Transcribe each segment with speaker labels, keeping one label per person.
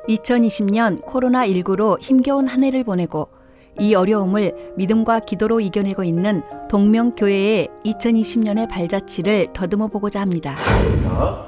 Speaker 1: 2020년 코로나19로 힘겨운 한 해를 보내고 이 어려움을 믿음과 기도로 이겨내고 있는 동명교회의 2020년의 발자취를 더듬어 보고자 합니다.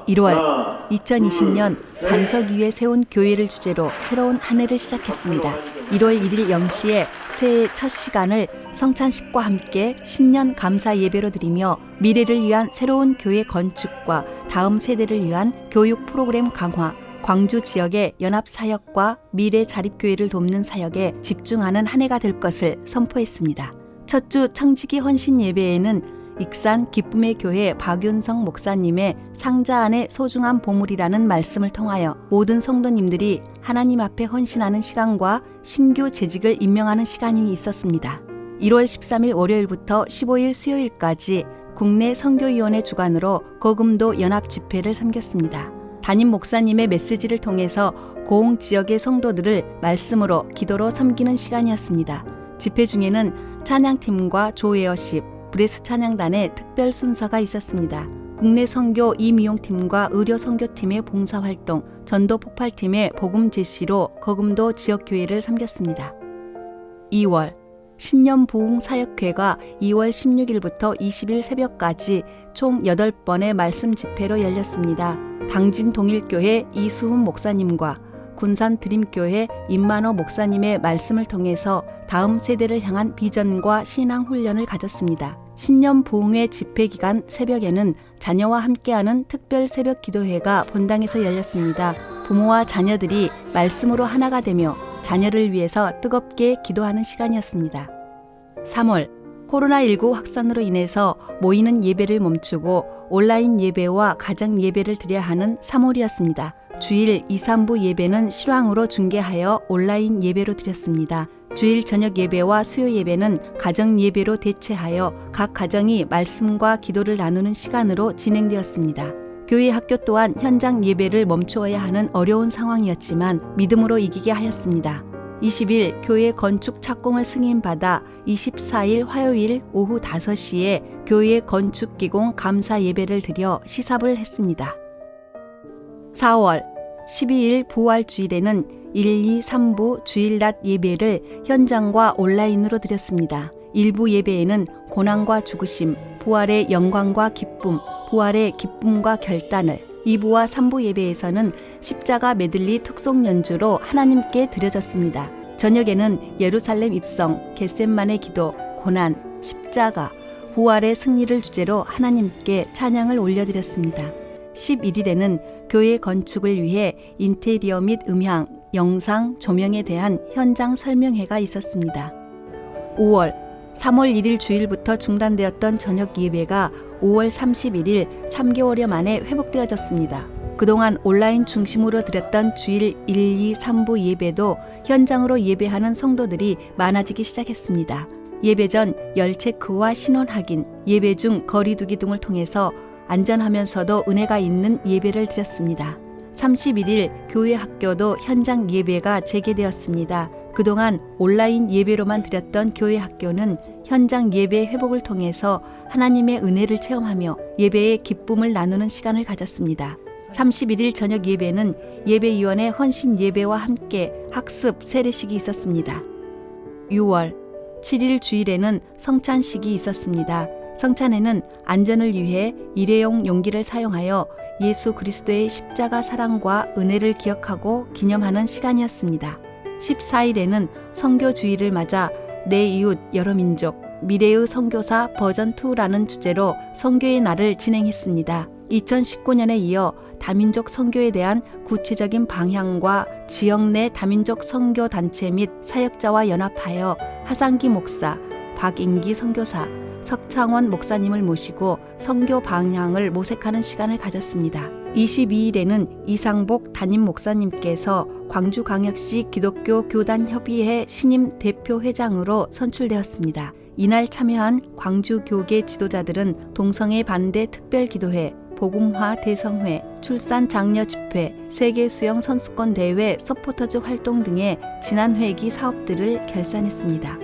Speaker 1: 1월 2020년 반석 위에 세운 교회를 주제로 새로운 한 해를 시작했습니다. 1월 1일 0시에 새해 첫 시간을 성찬식과 함께 신년 감사 예배로 드리며 미래를 위한 새로운 교회 건축과 다음 세대를 위한 교육 프로그램 강화, 광주 지역의 연합 사역과 미래 자립교회를 돕는 사역에 집중하는 한 해가 될 것을 선포했습니다. 첫 주 청지기 헌신 예배에는 익산 기쁨의 교회 박윤성 목사님의 상자 안에 소중한 보물이라는 말씀을 통하여 모든 성도님들이 하나님 앞에 헌신하는 시간과 신규 재직을 임명하는 시간이 있었습니다. 1월 13일 월요일부터 15일 수요일까지 국내 선교위원회 주관으로 거금도 연합 집회를 섬겼습니다. 담임 목사님의 메시지를 통해서 고흥 지역의 성도들을 말씀으로 기도로 섬기는 시간이었습니다. 집회 중에는 찬양팀과 조웨어십, 브레스 찬양단의 특별 순서가 있었습니다. 국내 선교 이미용팀과 의료 선교팀의 봉사활동, 전도 폭발팀의 복음 제시로 거금도 지역교회를 섬겼습니다. 2월 신년 부흥 사역회가 2월 16일부터 20일 새벽까지 총 8번의 말씀 집회로 열렸습니다. 당진 동일교회 이수훈 목사님과 군산 드림교회 임만호 목사님의 말씀을 통해서 다음 세대를 향한 비전과 신앙 훈련을 가졌습니다. 신년 부흥회 집회 기간 새벽에는 자녀와 함께하는 특별 새벽 기도회가 본당에서 열렸습니다. 부모와 자녀들이 말씀으로 하나가 되며 자녀를 위해서 뜨겁게 기도하는 시간이었습니다. 3월 코로나19 확산으로 인해서 모이는 예배를 멈추고 온라인 예배와 가정 예배를 드려야 하는 3월이었습니다. 주일 2, 3부 예배는 실황으로 중계하여 온라인 예배로 드렸습니다. 주일 저녁 예배와 수요 예배는 가정 예배로 대체하여 각 가정이 말씀과 기도를 나누는 시간으로 진행되었습니다. 교회 학교 또한 현장 예배를 멈추어야 하는 어려운 상황이었지만 믿음으로 이기게 하였습니다. 20일 교회 건축 착공을 승인받아 24일 화요일 오후 5시에 교회 건축 기공 감사 예배를 드려 시삽을 했습니다. 4월 12일 부활주일에는 1, 2, 3부 주일 낮 예배를 현장과 온라인으로 드렸습니다. 1부 예배에는 고난과 죽으심, 부활의 영광과 기쁨, 부활의 기쁨과 결단을, 2부와 3부 예배에서는 십자가 메들리 특송 연주로 하나님께 드려졌습니다. 저녁에는 예루살렘 입성, 겟셋만의 기도, 고난, 십자가, 부활의 승리를 주제로 하나님께 찬양을 올려드렸습니다. 11일에는 교회 건축을 위해 인테리어 및 음향, 영상, 조명에 대한 현장 설명회가 있었습니다. 5월 3월 1일 주일부터 중단되었던 저녁 예배가 5월 31일 3개월여 만에 회복되어졌습니다. 그동안 온라인 중심으로 드렸던 주일 1, 2, 3부 예배도 현장으로 예배하는 성도들이 많아지기 시작했습니다. 예배 전 열 체크와 신원 확인, 예배 중 거리 두기 등을 통해서 안전하면서도 은혜가 있는 예배를 드렸습니다. 31일 교회 학교도 현장 예배가 재개되었습니다. 그동안 온라인 예배로만 드렸던 교회 학교는 현장 예배 회복을 통해서 하나님의 은혜를 체험하며 예배의 기쁨을 나누는 시간을 가졌습니다. 31일 저녁 예배는 예배위원회 헌신 예배와 함께 학습 세례식이 있었습니다. 6월 7일 주일에는 성찬식이 있었습니다. 성찬에는 안전을 위해 일회용 용기를 사용하여 예수 그리스도의 십자가 사랑과 은혜를 기억하고 기념하는 시간이었습니다. 14일에는 선교주의를 맞아 내 이웃 여러 민족 미래의 선교사 버전2라는 주제로 선교의 날을 진행했습니다. 2019년에 이어 다민족 선교에 대한 구체적인 방향과 지역 내 다민족 선교 단체 및 사역자와 연합하여 하상기 목사, 박인기 선교사, 석창원 목사님을 모시고 선교 방향을 모색하는 시간을 가졌습니다. 22일에는 이상복 담임 목사님께서 광주광역시 기독교 교단협의회 신임 대표 회장으로 선출되었습니다. 이날 참여한 광주교계 지도자들은 동성애 반대 특별기도회, 복음화 대성회, 출산 장려 집회, 세계 수영 선수권 대회 서포터즈 활동 등의 지난 회기 사업들을 결산했습니다.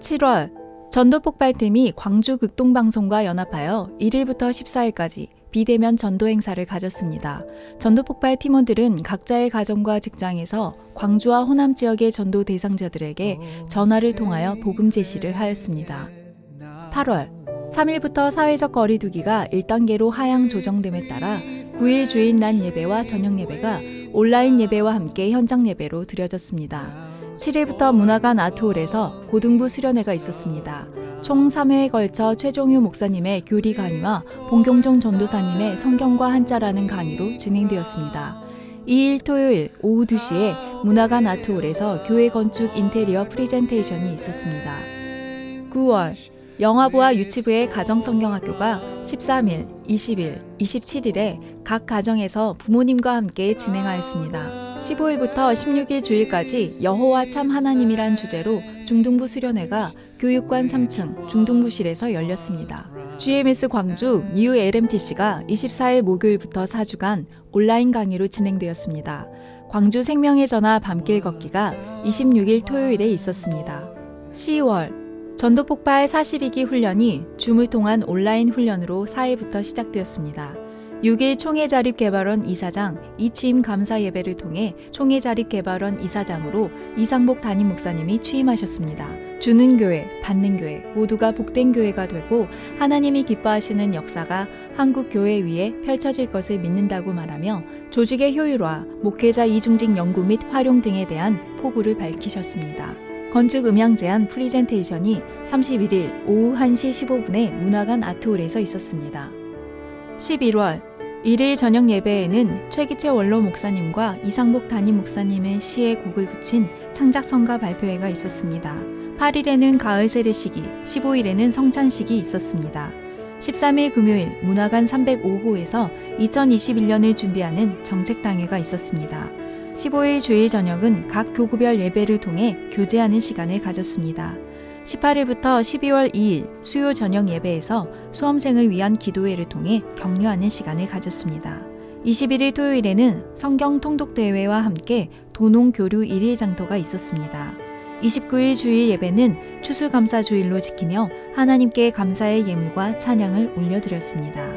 Speaker 2: 7월 전도폭발팀이 광주 극동방송과 연합하여 1일부터 14일까지 비대면 전도 행사를 가졌습니다. 전도 폭발 팀원들은 각자의 가정과 직장에서 광주와 호남 지역의 전도 대상자들에게 전화를 통하여 복음 제시를 하였습니다. 8월 3일부터 사회적 거리두기가 1단계로 하향 조정됨에 따라 9일 주일 낮 예배와 저녁 예배가 온라인 예배와 함께 현장 예배로 드려졌습니다. 7일부터 문화관 아트홀에서 고등부 수련회가 있었습니다. 총 3회에 걸쳐 최종유 목사님의 교리 강의와 봉경종 전도사님의 성경과 한자라는 강의로 진행되었습니다. 2일 토요일 오후 2시에 문화관 아트홀에서 교회 건축 인테리어 프리젠테이션이 있었습니다. 9월 영화부와 유치부의 가정성경학교가 13일, 20일, 27일에 각 가정에서 부모님과 함께 진행하였습니다. 15일부터 16일 주일까지 여호와 참 하나님이란 주제로 중등부 수련회가 교육관 3층 중등부실에서 열렸습니다. GMS 광주 뉴 LMTC가 24일 목요일부터 4주간 온라인 강의로 진행되었습니다. 광주 생명의 전화 밤길 걷기가 26일 토요일에 있었습니다. 10월 전도 폭발 42기 훈련이 줌을 통한 온라인 훈련으로 4일부터 시작되었습니다. 6일 총회자립개발원 이사장 이취임 감사 예배를 통해 총회자립개발원 이사장으로 이상복 담임 목사님이 취임하셨습니다. 주는 교회, 받는 교회 모두가 복된 교회가 되고 하나님이 기뻐하시는 역사가 한국 교회 위에 펼쳐질 것을 믿는다고 말하며 조직의 효율화, 목회자 이중직 연구 및 활용 등에 대한 포부를 밝히셨습니다. 건축 음향 제한 프리젠테이션이 31일 오후 1시 15분에 문화관 아트홀에서 있었습니다. 11월 1일 저녁 예배에는 최기채 원로 목사님과 이상복 담임 목사님의 시에 곡을 붙인 창작성가 발표회가 있었습니다. 8일에는 가을 세례식이, 15일에는 성찬식이 있었습니다. 13일 금요일 문화관 305호에서 2021년을 준비하는 정책당회가 있었습니다. 15일 주일 저녁은 각 교구별 예배를 통해 교제하는 시간을 가졌습니다. 18일부터 12월 2일 수요 저녁 예배에서 수험생을 위한 기도회를 통해 격려하는 시간을 가졌습니다. 21일 토요일에는 성경 통독대회와 함께 도농교류 1일 장터가 있었습니다. 29일 주일 예배는 추수감사주일로 지키며 하나님께 감사의 예물과 찬양을 올려드렸습니다.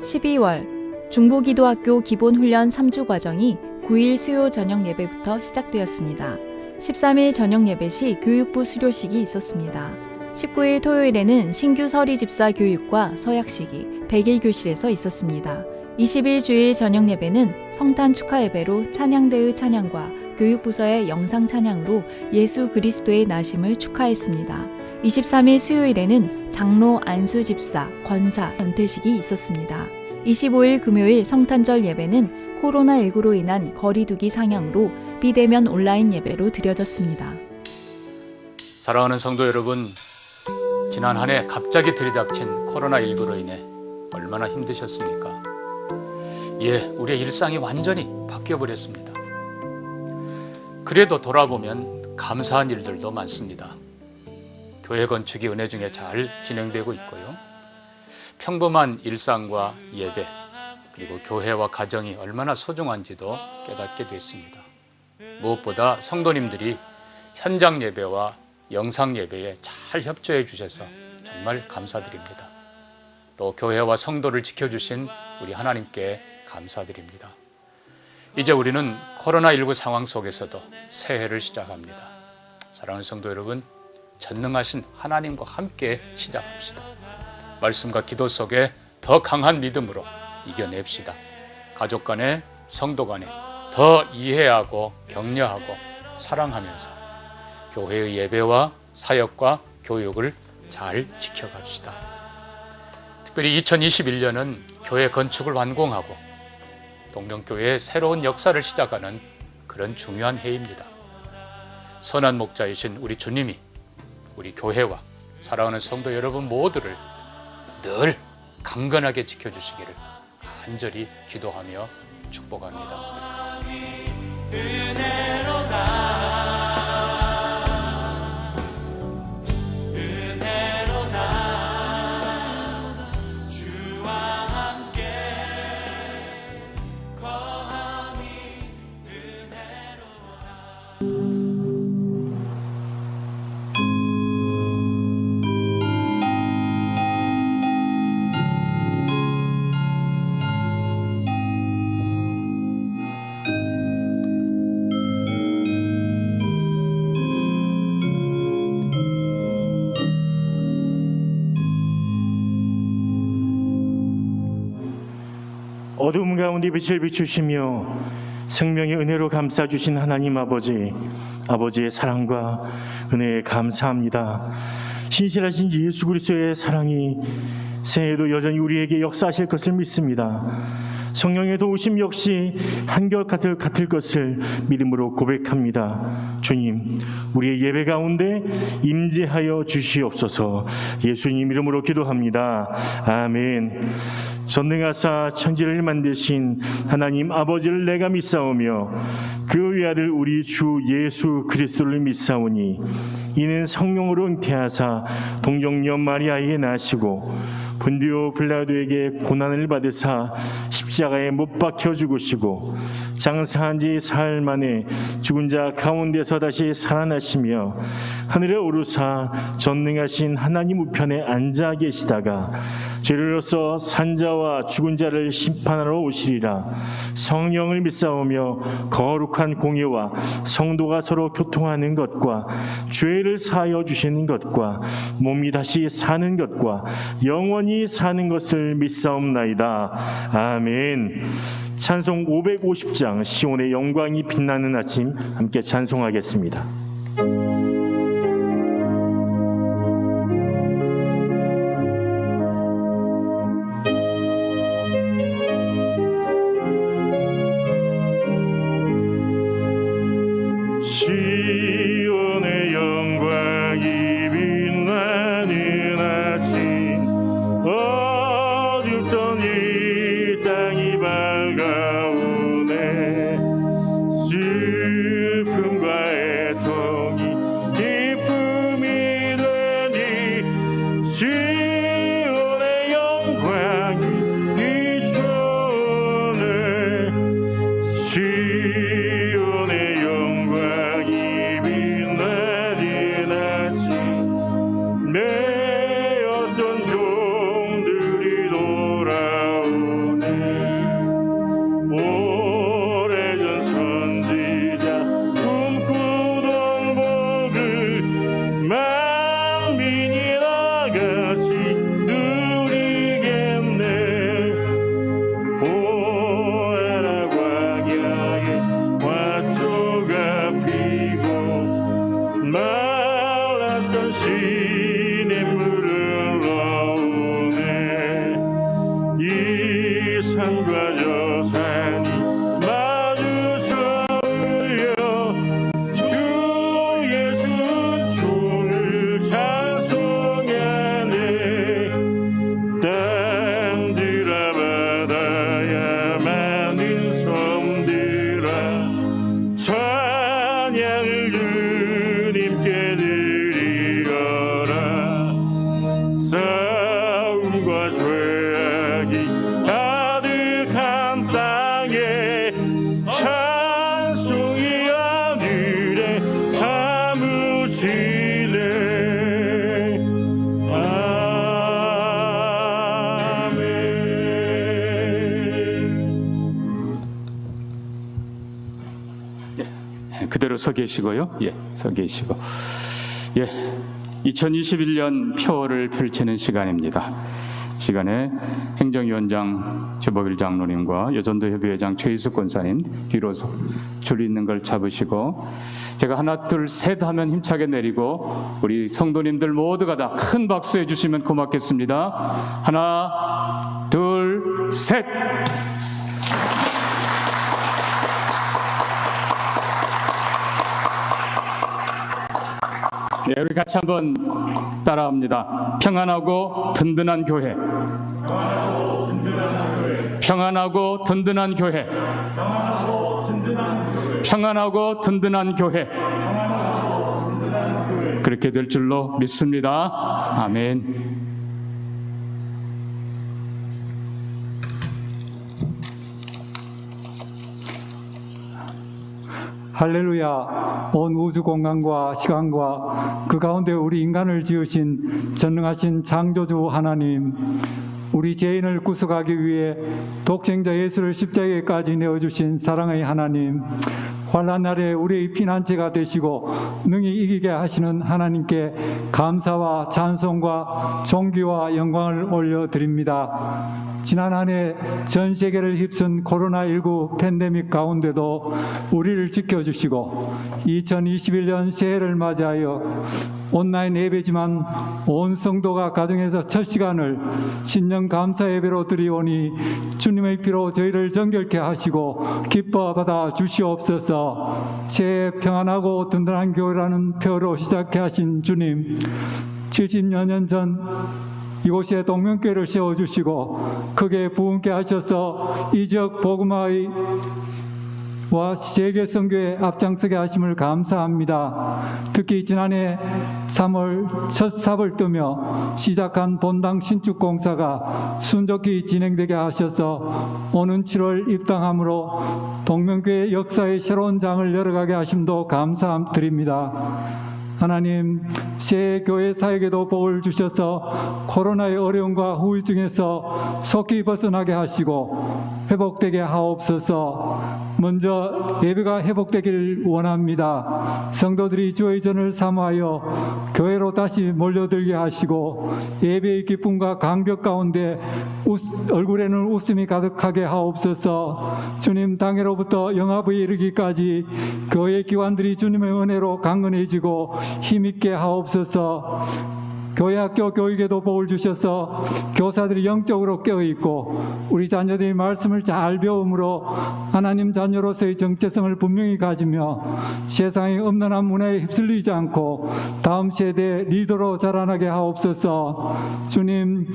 Speaker 2: 12월 중보기도학교 기본훈련 3주 과정이 9일 수요 저녁 예배부터 시작되었습니다. 13일 저녁 예배 시 교육부 수료식이 있었습니다. 19일 토요일에는 신규 서리 집사 교육과 서약식이 100일 교실에서 있었습니다. 20일 주일 저녁 예배는 성탄 축하 예배로 찬양대의 찬양과 교육부서의 영상 찬양으로 예수 그리스도의 나심을 축하했습니다. 23일 수요일에는 장로 안수 집사 권사 은퇴식이 있었습니다. 25일 금요일 성탄절 예배는 코로나19로 인한 거리두기 상향으로 비대면 온라인 예배로 드려졌습니다.
Speaker 3: 사랑하는 성도 여러분, 지난 한 해 갑자기 들이닥친 코로나19로 인해 얼마나 힘드셨습니까? 우리의 일상이 완전히 바뀌어버렸습니다. 그래도 돌아보면 감사한 일들도 많습니다. 교회 건축이 은혜 중에 잘 진행되고 있고요. 평범한 일상과 예배, 그리고 교회와 가정이 얼마나 소중한지도 깨닫게 됐습니다. 무엇보다 성도님들이 현장 예배와 영상 예배에 잘 협조해 주셔서 정말 감사드립니다. 또 교회와 성도를 지켜주신 우리 하나님께 감사드립니다. 이제 우리는 코로나19 상황 속에서도 새해를 시작합니다. 사랑하는 성도 여러분, 전능하신 하나님과 함께 시작합시다. 말씀과 기도 속에 더 강한 믿음으로 이겨냅시다. 가족 간에, 성도 간에 더 이해하고 격려하고 사랑하면서 교회의 예배와 사역과 교육을 잘 지켜갑시다. 특별히 2021년은 교회 건축을 완공하고 동명교회의 새로운 역사를 시작하는 그런 중요한 해입니다. 선한 목자이신 우리 주님이 우리 교회와 사랑하는 성도 여러분 모두를 늘 강건하게 지켜주시기를 간절히 기도하며 축복합니다.
Speaker 4: 어두움 가운데 빛을 비추시며 생명의 은혜로 감싸주신 하나님 아버지, 아버지의 사랑과 은혜에 감사합니다. 신실하신 예수 그리스도의 사랑이 새해에도 여전히 우리에게 역사하실 것을 믿습니다. 성령의 도우심 역시 한결같을 것을 믿음으로 고백합니다. 주님, 우리의 예배 가운데 임재하여 주시옵소서. 예수님 이름으로 기도합니다. 아멘. 전능하사 천지를 만드신 하나님 아버지를 내가 믿사오며 그 외아들 우리 주 예수 그리스도를 믿사오니 이는 성령으로 잉태하사 동정녀 마리아에게 나시고 본디오 빌라도에게 고난을 받으사 십자가에 못 박혀 죽으시고 장사한 지 사흘 만에 죽은 자 가운데서 다시 살아나시며 하늘에 오르사 전능하신 하나님 우편에 앉아 계시다가 죄로서 산자와 죽은 자를 심판하러 오시리라. 성령을 믿사오며 거룩한 공예와 성도가 서로 교통하는 것과 죄를 사하여 주시는 것과 몸이 다시 사는 것과 영원히 사는 것을 믿사옵나이다. 아멘. 찬송 550장 시온의 영광이 빛나는 아침 함께 찬송하겠습니다. 시온의 영광이 빛나는 아침 어둡던 이 땅이 밝아오네. 슬픔과 애통이 기쁨이 되니 시온의 영광이 비추네. 시온의 영광이 빛나는 아침 내 어떤 종들이 돌아오네. 오래전 선지자 꿈꾸던 복을 만민이 다같이 누리겠네. 보아라 광야에 화초가 피고 말랐던 시냇물을 넣으네. 이 산과 저 산이 마주쳐 울려 주 예수 주를 찬송하네. 땅들아 바다야 많은 섬들아 찬양을 주님께 드리어라. 싸움과 죄악이 가득한 땅에 찬송이 하늘에 사무치네. 아멘.
Speaker 3: 그대로 서 계시고요. 서 계시고. 2021년 표어를 펼치는 시간입니다. 시간에 행정위원장 최복일 장로님과 여전도 협의회장 최희숙 권사님 뒤로 줄 있는 걸 잡으시고 제가 하나 둘 셋 하면 힘차게 내리고 우리 성도님들 모두가 다 큰 박수 해주시면 고맙겠습니다. 하나 둘 셋. 우리 같이 한번 따라합니다. 평안하고 든든한 교회. 평안하고 든든한 교회. 평안하고 든든한 교회. 그렇게 될 줄로 믿습니다. 아멘.
Speaker 5: 할렐루야. 온 우주 공간과 시간과 그 가운데 우리 인간을 지으신 전능하신 창조주 하나님, 우리 죄인을 구속하기 위해 독생자 예수를 십자가에까지 내어주신 사랑의 하나님, 환난 날에 우리의 피난처가 되시고 능히 이기게 하시는 하나님께 감사와 찬송과 존귀와 영광을 올려드립니다. 지난 한 해 전 세계를 휩쓴 코로나19 팬데믹 가운데도 우리를 지켜주시고 2021년 새해를 맞이하여 온라인 예배지만 온 성도가 가정에서 첫 시간을 신령 감사 예배로 드리오니 주님의 피로 저희를 정결케 하시고 기뻐 받아 주시옵소서. 새해 평안하고 든든한 교회라는 표로 시작해 하신 주님, 70여 년 전 이곳에 동명교회를 세워주시고 크게 부흥케 하셔서 이 지역 복음화의 와 세계 선교에 앞장서게 하심을 감사합니다. 특히 지난해 3월 첫 삽을 뜨며 시작한 본당 신축 공사가 순조기 진행되게 하셔서 오는 7월 입당함으로 동명교회 역사의 새로운 장을 열어가게 하심도 감사드립니다. 하나님, 새해 교회 사역에도 복을 주셔서 코로나의 어려움과 후유증에서 속히 벗어나게 하시고 회복되게 하옵소서. 먼저 예배가 회복되길 원합니다. 성도들이 주의 전을 사모하여 교회로 다시 몰려들게 하시고 예배의 기쁨과 감격 가운데 얼굴에는 웃음이 가득하게 하옵소서. 주님, 당해로부터 영화부에 이르기까지 교회 기관들이 주님의 은혜로 강건해지고 힘있게 하옵소서. 교회 학교 교육에도 복을 주셔서 교사들이 영적으로 깨어있고 우리 자녀들이 말씀을 잘 배움으로 하나님 자녀로서의 정체성을 분명히 가지며 세상의 엄난한 문화에 휩쓸리지 않고 다음 세대 리더로 자라나게 하옵소서. 주님,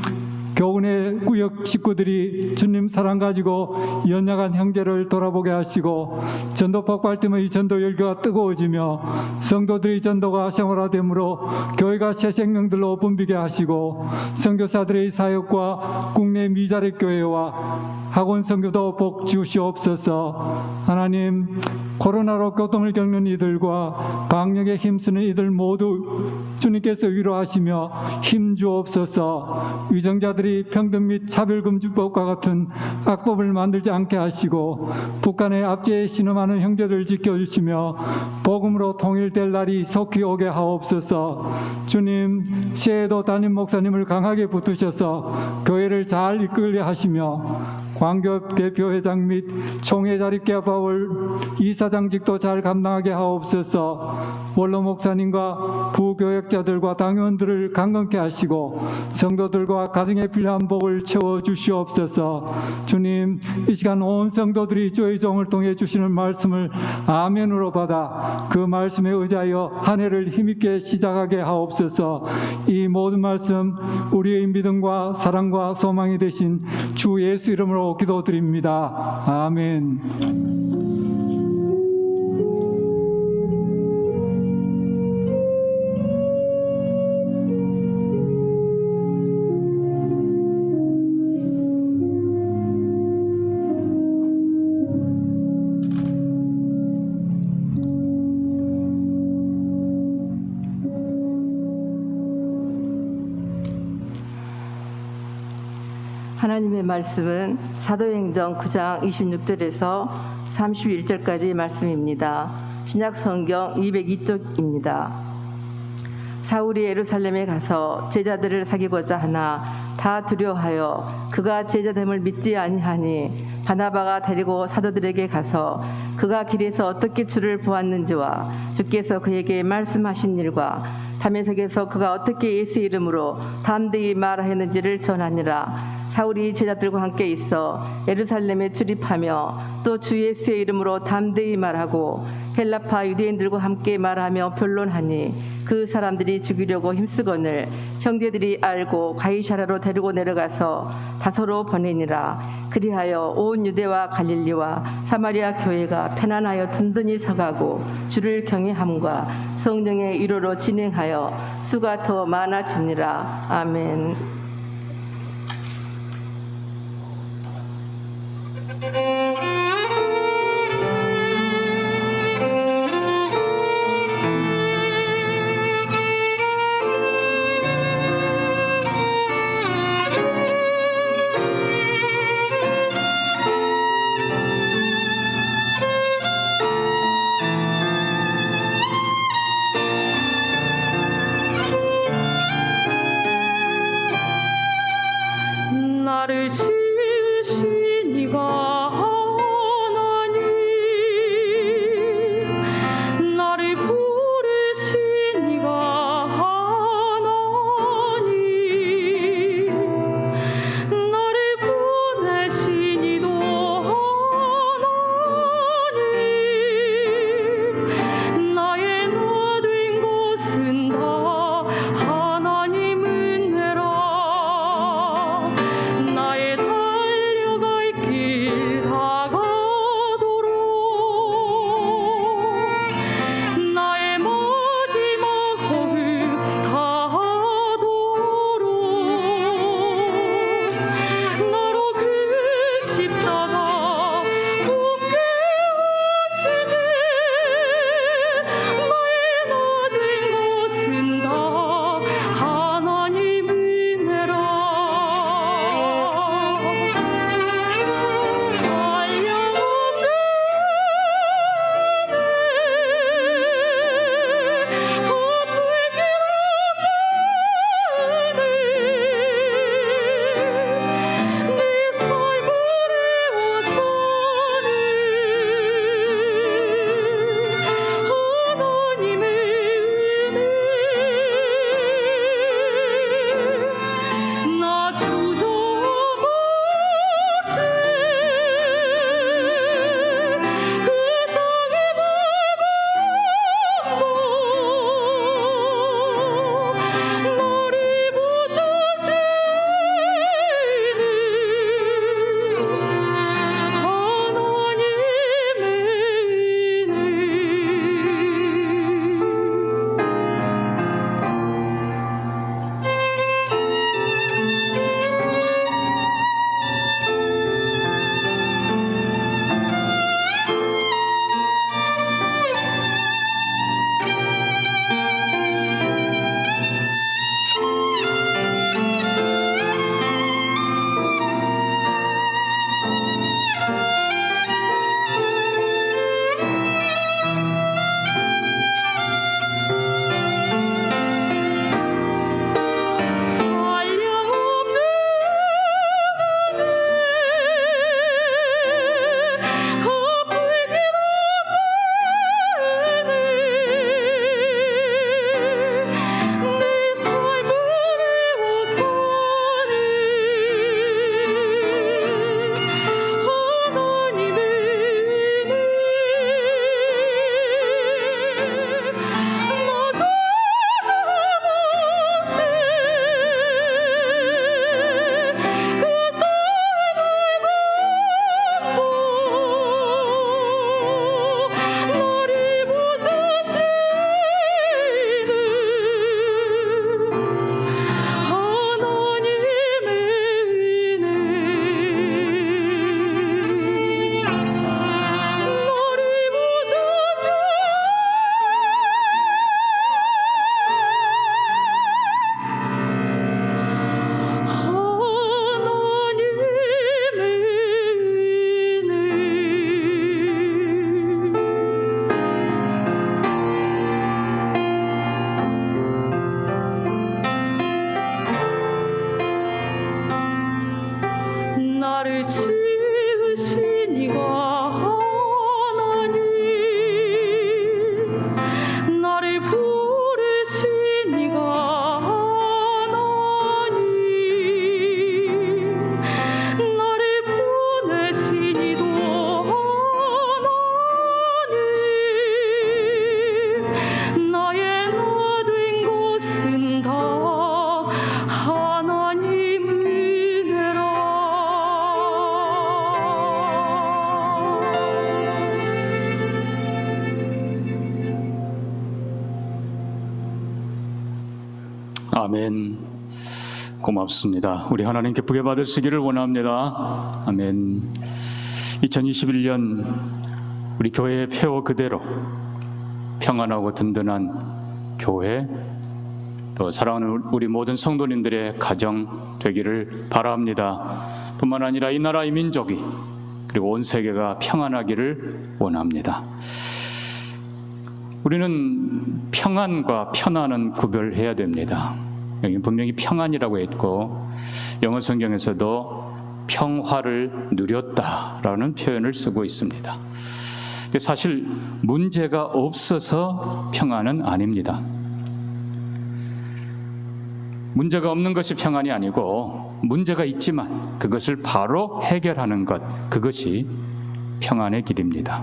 Speaker 5: 교훈의 구역 식구들이 주님 사랑 가지고 연약한 형제를 돌아보게 하시고 전도 폭발팀의 전도 열기가 뜨거워지며 성도들의 전도가 생활화되므로 교회가 새 생명들로 붐비게 하시고 선교사들의 사역과 국내 미자립 교회와 학원 선교도 복 주시옵소서. 하나님, 코로나로 고통을 겪는 이들과 방역에 힘쓰는 이들 모두 주님께서 위로하시며 힘 주옵소서. 위정자들이 평등 및 차별금지법과 같은 악법을 만들지 않게 하시고 북한의 압제에 신음하는 형제들 지켜주시며 복음으로 통일될 날이 속히 오게 하옵소서. 주님, 새해에도 담임 목사님을 강하게 붙드셔서 교회를 잘 이끌게 하시며 광교협 대표회장 및 총회 자립개파월 이사장직도 잘 감당하게 하옵소서. 원로 목사님과 부교역자들과 당원들을 강건케 하시고 성도들과 가정에 필요한 복을 채워주시옵소서. 주님, 이 시간 온 성도들이 주의 종을 통해 주시는 말씀을 아멘으로 받아 그 말씀에 의지하여 한 해를 힘있게 시작하게 하옵소서. 이 모든 말씀 우리의 믿음과 사랑과 소망이 되신 주 예수 이름으로 기도드립니다. 아멘.
Speaker 6: 하나님의 말씀은 사도행전 9장 26절에서 31절까지 말씀입니다. 신약성경 202쪽입니다. 사울이 예루살렘에 가서 제자들을 사귀고자 하나 다 두려워하여 그가 제자됨을 믿지 아니하니 바나바가 데리고 사도들에게 가서 그가 길에서 어떻게 주를 보았는지와 주께서 그에게 말씀하신 일과 다메섹에서 그가 어떻게 예수 이름으로 담대히 말하였는지를 전하니라. 사울이 제자들과 함께 있어 예루살렘에 출입하며 또 주 예수의 이름으로 담대히 말하고 헬라파 유대인들과 함께 말하며 변론하니 그 사람들이 죽이려고 힘쓰거늘 형제들이 알고 가이사랴로 데리고 내려가서 다소로 보내니라. 그리하여 온 유대와 갈릴리와 사마리아 교회가 편안하여 든든히 서가고 주를 경외함과 성령의 위로로 진행하여 수가 더 많아지니라. 아멘.
Speaker 3: 아멘. 고맙습니다. 우리 하나님 기쁘게 받으시기를 원합니다. 아멘. 2021년 우리 교회의 표 그대로 평안하고 든든한 교회, 또 사랑하는 우리 모든 성도님들의 가정 되기를 바랍니다. 뿐만 아니라 이 나라, 이 민족이, 그리고 온 세계가 평안하기를 원합니다. 우리는 평안과 편안은 구별해야 됩니다. 여기 분명히 평안이라고 했고, 영어 성경에서도 평화를 누렸다라는 표현을 쓰고 있습니다. 사실 문제가 없어서 평안은 아닙니다. 문제가 없는 것이 평안이 아니고, 문제가 있지만 그것을 바로 해결하는 것, 그것이 평안의 길입니다.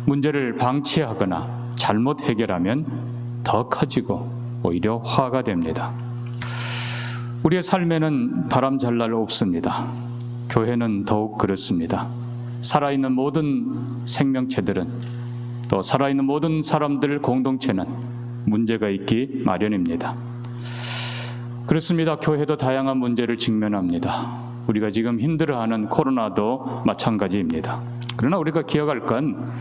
Speaker 3: 문제를 방치하거나 잘못 해결하면 더 커지고 오히려 화가 됩니다. 우리의 삶에는 바람잘 없습니다. 교회는 더욱 그렇습니다. 살아있는 모든 생명체들은, 또 살아있는 모든 사람들 공동체는 문제가 있기 마련입니다. 그렇습니다. 교회도 다양한 문제를 직면합니다. 우리가 지금 힘들어하는 코로나도 마찬가지입니다. 그러나 우리가 기억할 건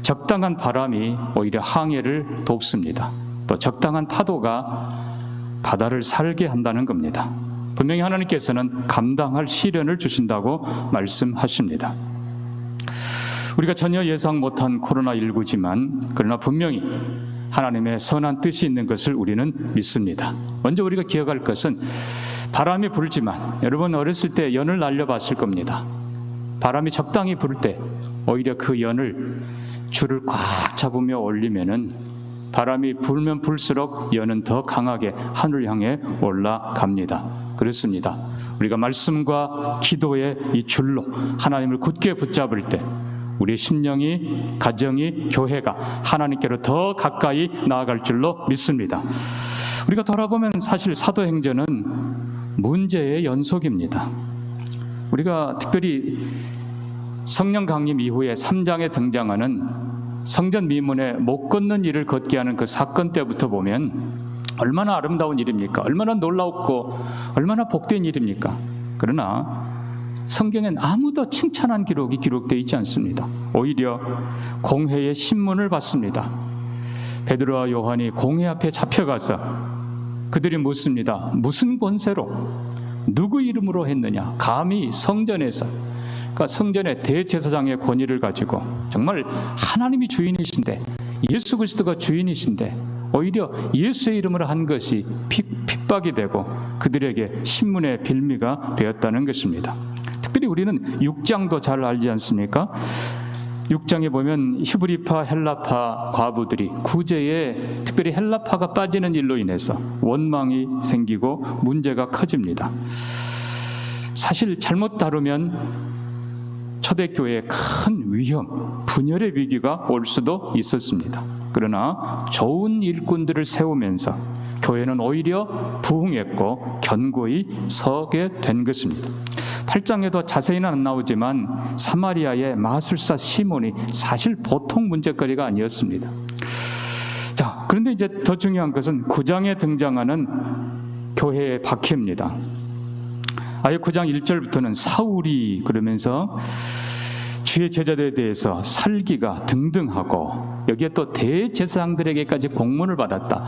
Speaker 3: 적당한 바람이 오히려 항해를 돕습니다. 또 적당한 파도가 바다를 살게 한다는 겁니다. 분명히 하나님께서는 감당할 시련을 주신다고 말씀하십니다. 우리가 전혀 예상 못한 코로나19지만 그러나 분명히 하나님의 선한 뜻이 있는 것을 우리는 믿습니다. 먼저 우리가 기억할 것은 바람이 불지만, 여러분 어렸을 때 연을 날려봤을 겁니다. 바람이 적당히 불 때 오히려 그 연을 줄을 꽉 잡으며 올리면은 바람이 불면 불수록 연은 더 강하게 하늘 향해 올라갑니다. 그렇습니다. 우리가 말씀과 기도의 이 줄로 하나님을 굳게 붙잡을 때 우리 심령이, 가정이, 교회가 하나님께로 더 가까이 나아갈 줄로 믿습니다. 우리가 돌아보면 사실 사도행전은 문제의 연속입니다. 우리가 특별히 성령 강림 이후에 3장에 등장하는 성전 미문에 못 걷는 일을 걷게 하는 그 사건 때부터 보면 얼마나 아름다운 일입니까? 얼마나 놀라웠고 얼마나 복된 일입니까? 그러나 성경엔 아무도 칭찬한 기록이 기록되어 있지 않습니다. 오히려 공회의 신문을 받습니다. 베드로와 요한이 공회 앞에 잡혀가서 그들이 묻습니다. 무슨 권세로, 누구 이름으로 했느냐? 감히 성전에서, 그러니까 성전의 대제사장의 권위를 가지고 정말 하나님이 주인이신데, 예수 그리스도가 주인이신데 오히려 예수의 이름으로 한 것이 핍박이 되고 그들에게 신문의 빌미가 되었다는 것입니다. 특별히 우리는 6장도 잘 알지 않습니까? 6장에 보면 히브리파, 헬라파 과부들이 구제에, 특별히 헬라파가 빠지는 일로 인해서 원망이 생기고 문제가 커집니다. 사실 잘못 다루면 초대교회에 큰 위험, 분열의 위기가 올 수도 있었습니다. 그러나 좋은 일꾼들을 세우면서 교회는 오히려 부흥했고 견고히 서게 된 것입니다. 8장에도 자세히는 안 나오지만 사마리아의 마술사 시몬이 사실 보통 문제거리가 아니었습니다. 자, 그런데 이제 더 중요한 것은 9장에 등장하는 교회의 박해입니다. 아예 9장 1절부터는 사울이 그러면서 주의 제자들에 대해서 살기가 등등하고, 여기에 또 대제사장들에게까지 공문을 받았다.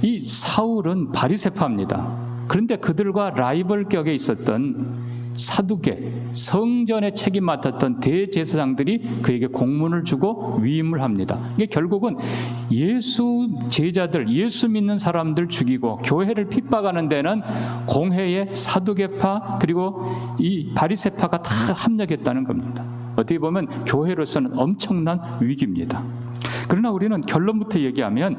Speaker 3: 이 사울은 바리새파입니다. 그런데 그들과 라이벌격에 있었던 사두개, 성전에 책임 맡았던 대제사장들이 그에게 공문을 주고 위임을 합니다. 이게 결국은 예수 제자들, 예수 믿는 사람들 죽이고 교회를 핍박하는 데는 공회의 사두개파 그리고 이 바리새파가 다 합력했다는 겁니다. 어떻게 보면 교회로서는 엄청난 위기입니다. 그러나 우리는 결론부터 얘기하면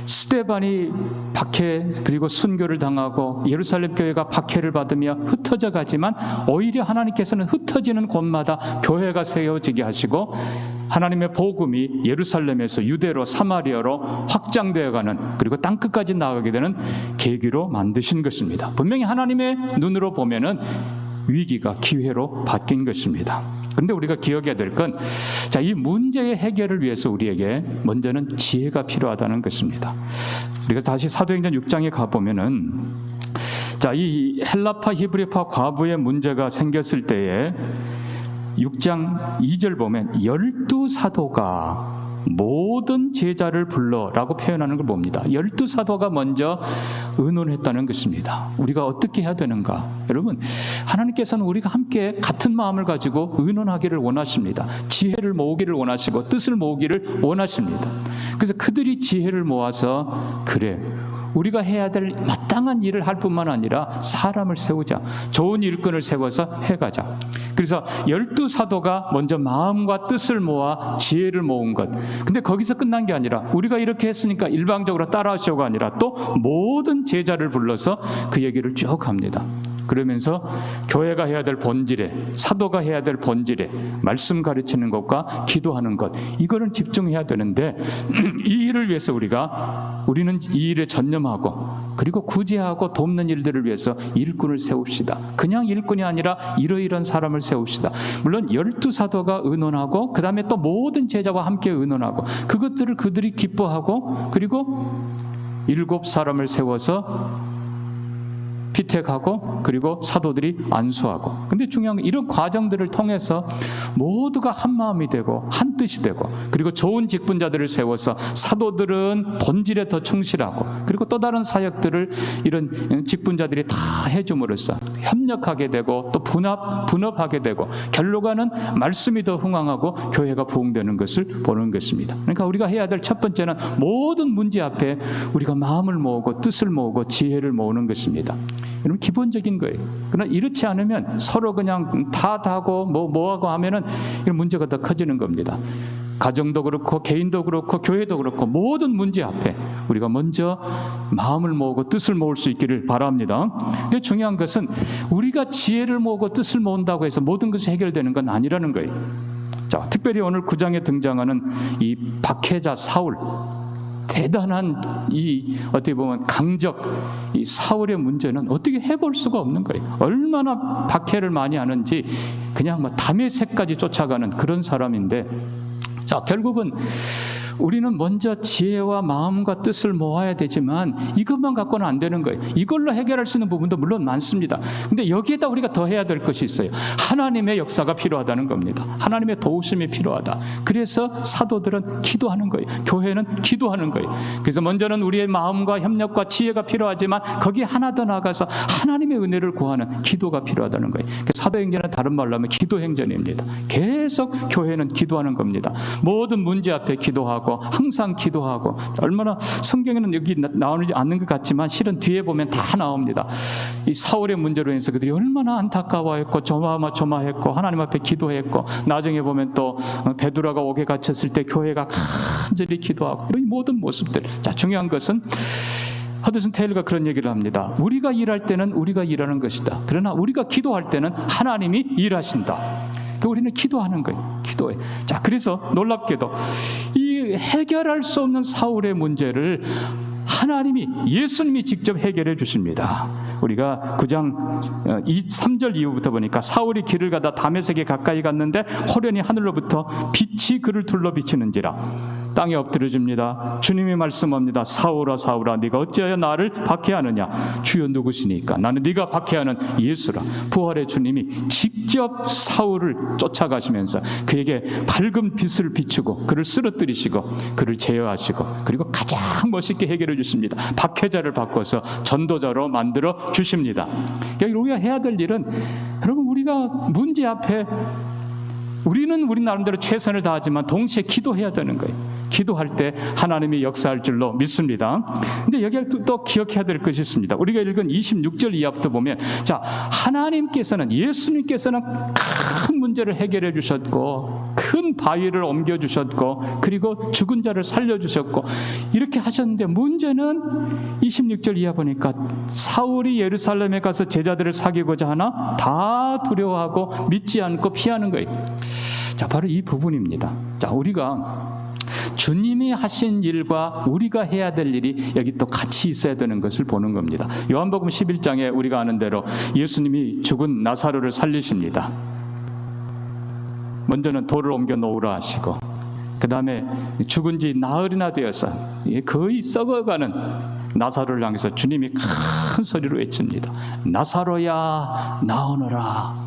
Speaker 3: 스데반이 박해 그리고 순교를 당하고 예루살렘 교회가 박해를 받으며 흩어져 가지만 오히려 하나님께서는 흩어지는 곳마다 교회가 세워지게 하시고 하나님의 복음이 예루살렘에서 유대로 사마리아로 확장되어 가는, 그리고 땅끝까지 나가게 되는 계기로 만드신 것입니다. 분명히 하나님의 눈으로 보면은 위기가 기회로 바뀐 것입니다. 그런데 우리가 기억해야 될 건, 자, 이 문제의 해결을 위해서 우리에게 먼저는 지혜가 필요하다는 것입니다. 우리가 다시 사도행전 6장에 가보면은, 자, 이 헬라파 히브리파 과부의 문제가 생겼을 때에 6장 2절 보면 12사도가 모든 제자를 불러라고 표현하는 걸 봅니다. 12사도가 먼저 의논했다는 것입니다. 우리가 어떻게 해야 되는가? 여러분, 하나님께서는 우리가 함께 같은 마음을 가지고 의논하기를 원하십니다. 지혜를 모으기를 원하시고 뜻을 모으기를 원하십니다. 그래서 그들이 지혜를 모아서, 그래, 우리가 해야 될 마땅한 일을 할 뿐만 아니라 사람을 세우자, 좋은 일꾼을 세워서 해가자. 그래서 12사도가 먼저 마음과 뜻을 모아 지혜를 모은 것. 근데 거기서 끝난 게 아니라 우리가 이렇게 했으니까 일방적으로 따라하시오가 아니라 또 모든 제자를 불러서 그 얘기를 쭉 합니다. 그러면서 교회가 해야 될 본질에, 사도가 해야 될 본질에, 말씀 가르치는 것과 기도하는 것, 이거는 집중해야 되는데, 이 일을 위해서 우리는 이 일에 전념하고, 그리고 구제하고 돕는 일들을 위해서 일꾼을 세웁시다. 그냥 일꾼이 아니라 이러이러한 사람을 세웁시다. 물론 12사도가 의논하고, 그 다음에 또 모든 제자와 함께 의논하고, 그것들을 그들이 기뻐하고, 그리고 7사람을 세워서 피택하고, 그리고 사도들이 안수하고. 근데 중요한 건 이런 과정들을 통해서 모두가 한 마음이 되고 한 뜻이 되고, 그리고 좋은 직분자들을 세워서 사도들은 본질에 더 충실하고, 그리고 또 다른 사역들을 이런 직분자들이 다 해줌으로써 협력하게 되고, 또 분업하게 되고, 결론은 말씀이 더 흥왕하고 교회가 부흥되는 것을 보는 것입니다. 그러니까 우리가 해야 될 첫 번째는 모든 문제 앞에 우리가 마음을 모으고 뜻을 모으고 지혜를 모으는 것입니다. 여러분, 기본적인 거예요. 그러나 이렇지 않으면 서로 그냥 탓하고 뭐하고 하면은 이런 문제가 더 커지는 겁니다. 가정도 그렇고 개인도 그렇고 교회도 그렇고 모든 문제 앞에 우리가 먼저 마음을 모으고 뜻을 모을 수 있기를 바랍니다. 근데 중요한 것은 우리가 지혜를 모으고 뜻을 모은다고 해서 모든 것이 해결되는 건 아니라는 거예요. 자, 특별히 오늘 9장에 등장하는 이 박해자 사울, 대단한 이 어떻게 보면 강적 이 사울의 문제는 어떻게 해볼 수가 없는 거예요. 얼마나 박해를 많이 하는지 그냥 뭐 담의 새까지 쫓아가는 그런 사람인데, 자, 결국은 우리는 먼저 지혜와 마음과 뜻을 모아야 되지만 이것만 갖고는 안 되는 거예요. 이걸로 해결할 수 있는 부분도 물론 많습니다. 근데 여기에다 우리가 더 해야 될 것이 있어요. 하나님의 역사가 필요하다는 겁니다. 하나님의 도우심이 필요하다. 그래서 사도들은 기도하는 거예요. 교회는 기도하는 거예요. 그래서 먼저는 우리의 마음과 협력과 지혜가 필요하지만 거기에 하나 더 나아가서 하나님의 은혜를 구하는 기도가 필요하다는 거예요. 사도행전은 다른 말로 하면 기도행전입니다. 계속 교회는 기도하는 겁니다. 모든 문제 앞에 기도하고, 항상 기도하고, 얼마나 성경에는 여기 나오지 않는 것 같지만 실은 뒤에 보면 다 나옵니다. 이 사울의 문제로 인해서 그들이 얼마나 안타까워했고 조마조마했고 하나님 앞에 기도했고, 나중에 보면 또 베드로가 옥에 갇혔을 때 교회가 간절히 기도하고, 이런 모든 모습들. 자, 중요한 것은 허드슨 테일러가 그런 얘기를 합니다. 우리가 일할 때는 우리가 일하는 것이다. 그러나 우리가 기도할 때는 하나님이 일하신다. 우리는 기도하는 거예요. 기도해. 자, 그래서 놀랍게도 이 해결할 수 없는 사울의 문제를 하나님이, 예수님이 직접 해결해 주십니다. 우리가 9장 3절 이후부터 보니까 사울이 길을 가다 다메섹에 가까이 갔는데 호련히 하늘로부터 빛이 그를 둘러 비치는지라 땅에 엎드려집니다. 주님이 말씀합니다. 사울아 사울아 네가 어찌하여 나를 박해하느냐. 주여 누구시니까. 나는 네가 박해하는 예수라. 부활의 주님이 직접 사울을 쫓아가시면서 그에게 밝은 빛을 비추고 그를 쓰러뜨리시고 그를 제어하시고, 그리고 가장 멋있게 해결해 주십니다. 박해자를 바꿔서 전도자로 만들어 주십니다. 그러니까 우리가 해야 될 일은, 여러분, 우리가 문제 앞에 우리는 우리 나름대로 최선을 다하지만 동시에 기도해야 되는 거예요. 기도할 때 하나님이 역사할 줄로 믿습니다. 근데 여기에 또 기억해야 될 것이 있습니다. 우리가 읽은 26절 이하부터 보면, 자, 하나님께서는, 예수님께서는 큰 문제를 해결해 주셨고 큰 바위를 옮겨 주셨고 그리고 죽은 자를 살려 주셨고 이렇게 하셨는데, 문제는 26절 이하 보니까 사울이 예루살렘에 가서 제자들을 사귀고자 하나 다 두려워하고 믿지 않고 피하는 거예요. 자, 바로 이 부분입니다. 자, 우리가 주님이 하신 일과 우리가 해야 될 일이 여기 또 같이 있어야 되는 것을 보는 겁니다. 요한복음 11장에 우리가 아는 대로 예수님이 죽은 나사로를 살리십니다. 먼저는 돌을 옮겨 놓으라 하시고, 그 다음에 죽은 지 나흘이나 되어서 거의 썩어가는 나사로를 향해서 주님이 큰 소리로 외칩니다. 나사로야 나오너라.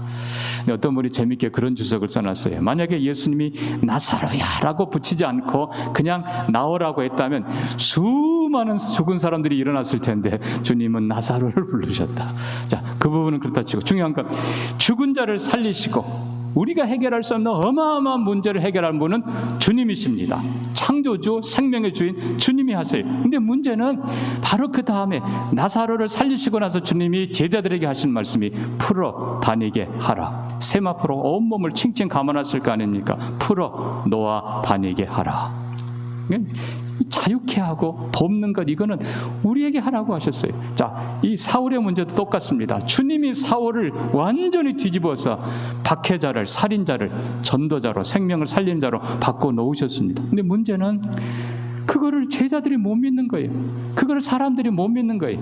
Speaker 3: 어떤 분이 재밌게 그런 주석을 써놨어요. 만약에 예수님이 나사로야 라고 붙이지 않고 그냥 나오라고 했다면 수많은 죽은 사람들이 일어났을 텐데 주님은 나사로를 부르셨다. 자, 그 부분은 그렇다 치고, 중요한 건 죽은 자를 살리시고 우리가 해결할 수 없는 어마어마한 문제를 해결할 분은 주님이십니다. 창조주, 생명의 주인 주님이 하세요. 근데 문제는 바로 그 다음에 나사로를 살리시고 나서 주님이 제자들에게 하신 말씀이 풀어 다니게 하라. 세마포로 온몸을 칭칭 감아놨을 거 아닙니까? 풀어 놓아 다니게 하라. 자유케 하고 돕는 것, 이거는 우리에게 하라고 하셨어요. 자, 이 사울의 문제도 똑같습니다. 주님이 사울을 완전히 뒤집어서 박해자를, 살인자를 전도자로, 생명을 살린 자로 바꿔 놓으셨습니다. 근데 문제는 그거를 제자들이 못 믿는 거예요. 그거를 사람들이 못 믿는 거예요.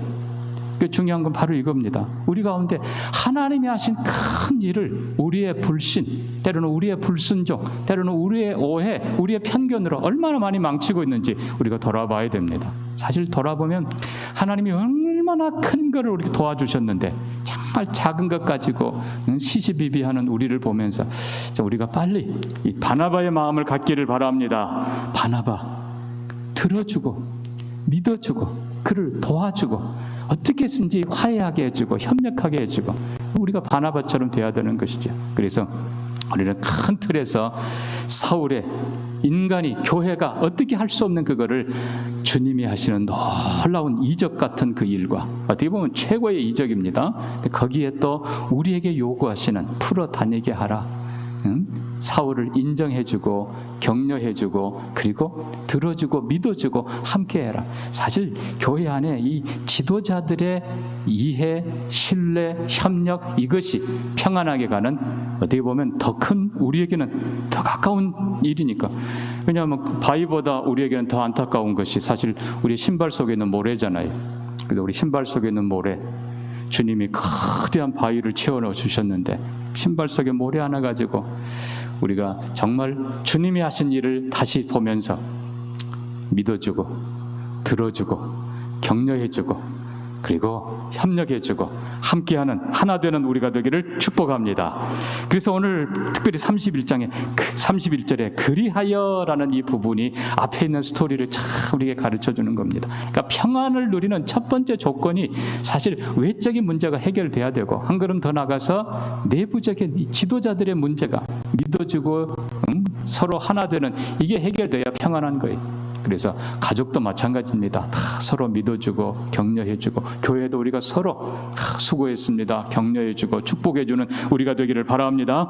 Speaker 3: 그 중요한 건 바로 이겁니다. 우리 가운데 하나님이 하신 큰 일을 우리의 불신, 때로는 우리의 불순종, 때로는 우리의 오해, 우리의 편견으로 얼마나 많이 망치고 있는지 우리가 돌아봐야 됩니다. 사실 돌아보면 하나님이 얼마나 큰 거를 우리가 도와주셨는데 정말 작은 것 가지고 시시비비하는 우리를 보면서 우리가 빨리 이 바나바의 마음을 갖기를 바랍니다. 바나바, 들어주고 믿어주고 그를 도와주고 어떻게든지 화해하게 해주고 협력하게 해주고 우리가 바나바처럼 돼야 되는 것이죠. 그래서 우리는 큰 틀에서 사울의 인간이, 교회가 어떻게 할 수 없는 그거를 주님이 하시는 놀라운 이적 같은 그 일과, 어떻게 보면 최고의 이적입니다. 거기에 또 우리에게 요구하시는 풀어 다니게 하라. 사울을 인정해주고 격려해주고 그리고 들어주고 믿어주고 함께해라. 사실 교회 안에 이 지도자들의 이해, 신뢰, 협력, 이것이 평안하게 가는, 어떻게 보면 더 큰, 우리에게는 더 가까운 일이니까. 왜냐하면 바위보다 우리에게는 더 안타까운 것이 사실 우리 신발 속에 있는 모래잖아요. 그래서 우리 신발 속에 있는 모래, 주님이 거대한 바위를 채워넣어 주셨는데 신발 속에 모래 하나 가지고 우리가 정말 주님이 하신 일을 다시 보면서 믿어주고 들어주고 격려해주고 그리고 협력해주고 함께하는 하나 되는 우리가 되기를 축복합니다. 그래서 오늘 특별히 31절에 그리하여라는 이 부분이 앞에 있는 스토리를 참 우리에게 가르쳐주는 겁니다. 그러니까 평안을 누리는 첫 번째 조건이 사실 외적인 문제가 해결돼야 되고, 한 걸음 더 나가서 내부적인 이 지도자들의 문제가 믿어주고 서로 하나 되는, 이게 해결돼야 평안한 거예요. 그래서 가족도 마찬가지입니다. 다 서로 믿어주고 격려해주고, 교회도 우리가 서로 수고했습니다. 격려해주고 축복해주는 우리가 되기를 바랍니다.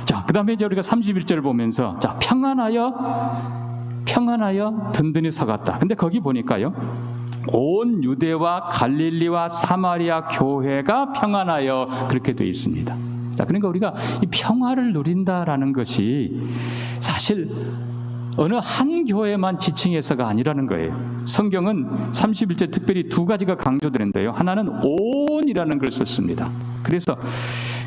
Speaker 3: 자, 그 다음에 이제 우리가 31절을 보면서 자, 평안하여 든든히 서갔다. 근데 거기 보니까요, 온 유대와 갈릴리와 사마리아 교회가 평안하여 그렇게 되어 있습니다. 자, 그러니까 우리가 이 평화를 누린다라는 것이 사실 어느 한 교회만 지칭해서가 아니라는 거예요. 성경은 31절 특별히 두 가지가 강조되는데요. 하나는 온이라는 걸 썼습니다. 그래서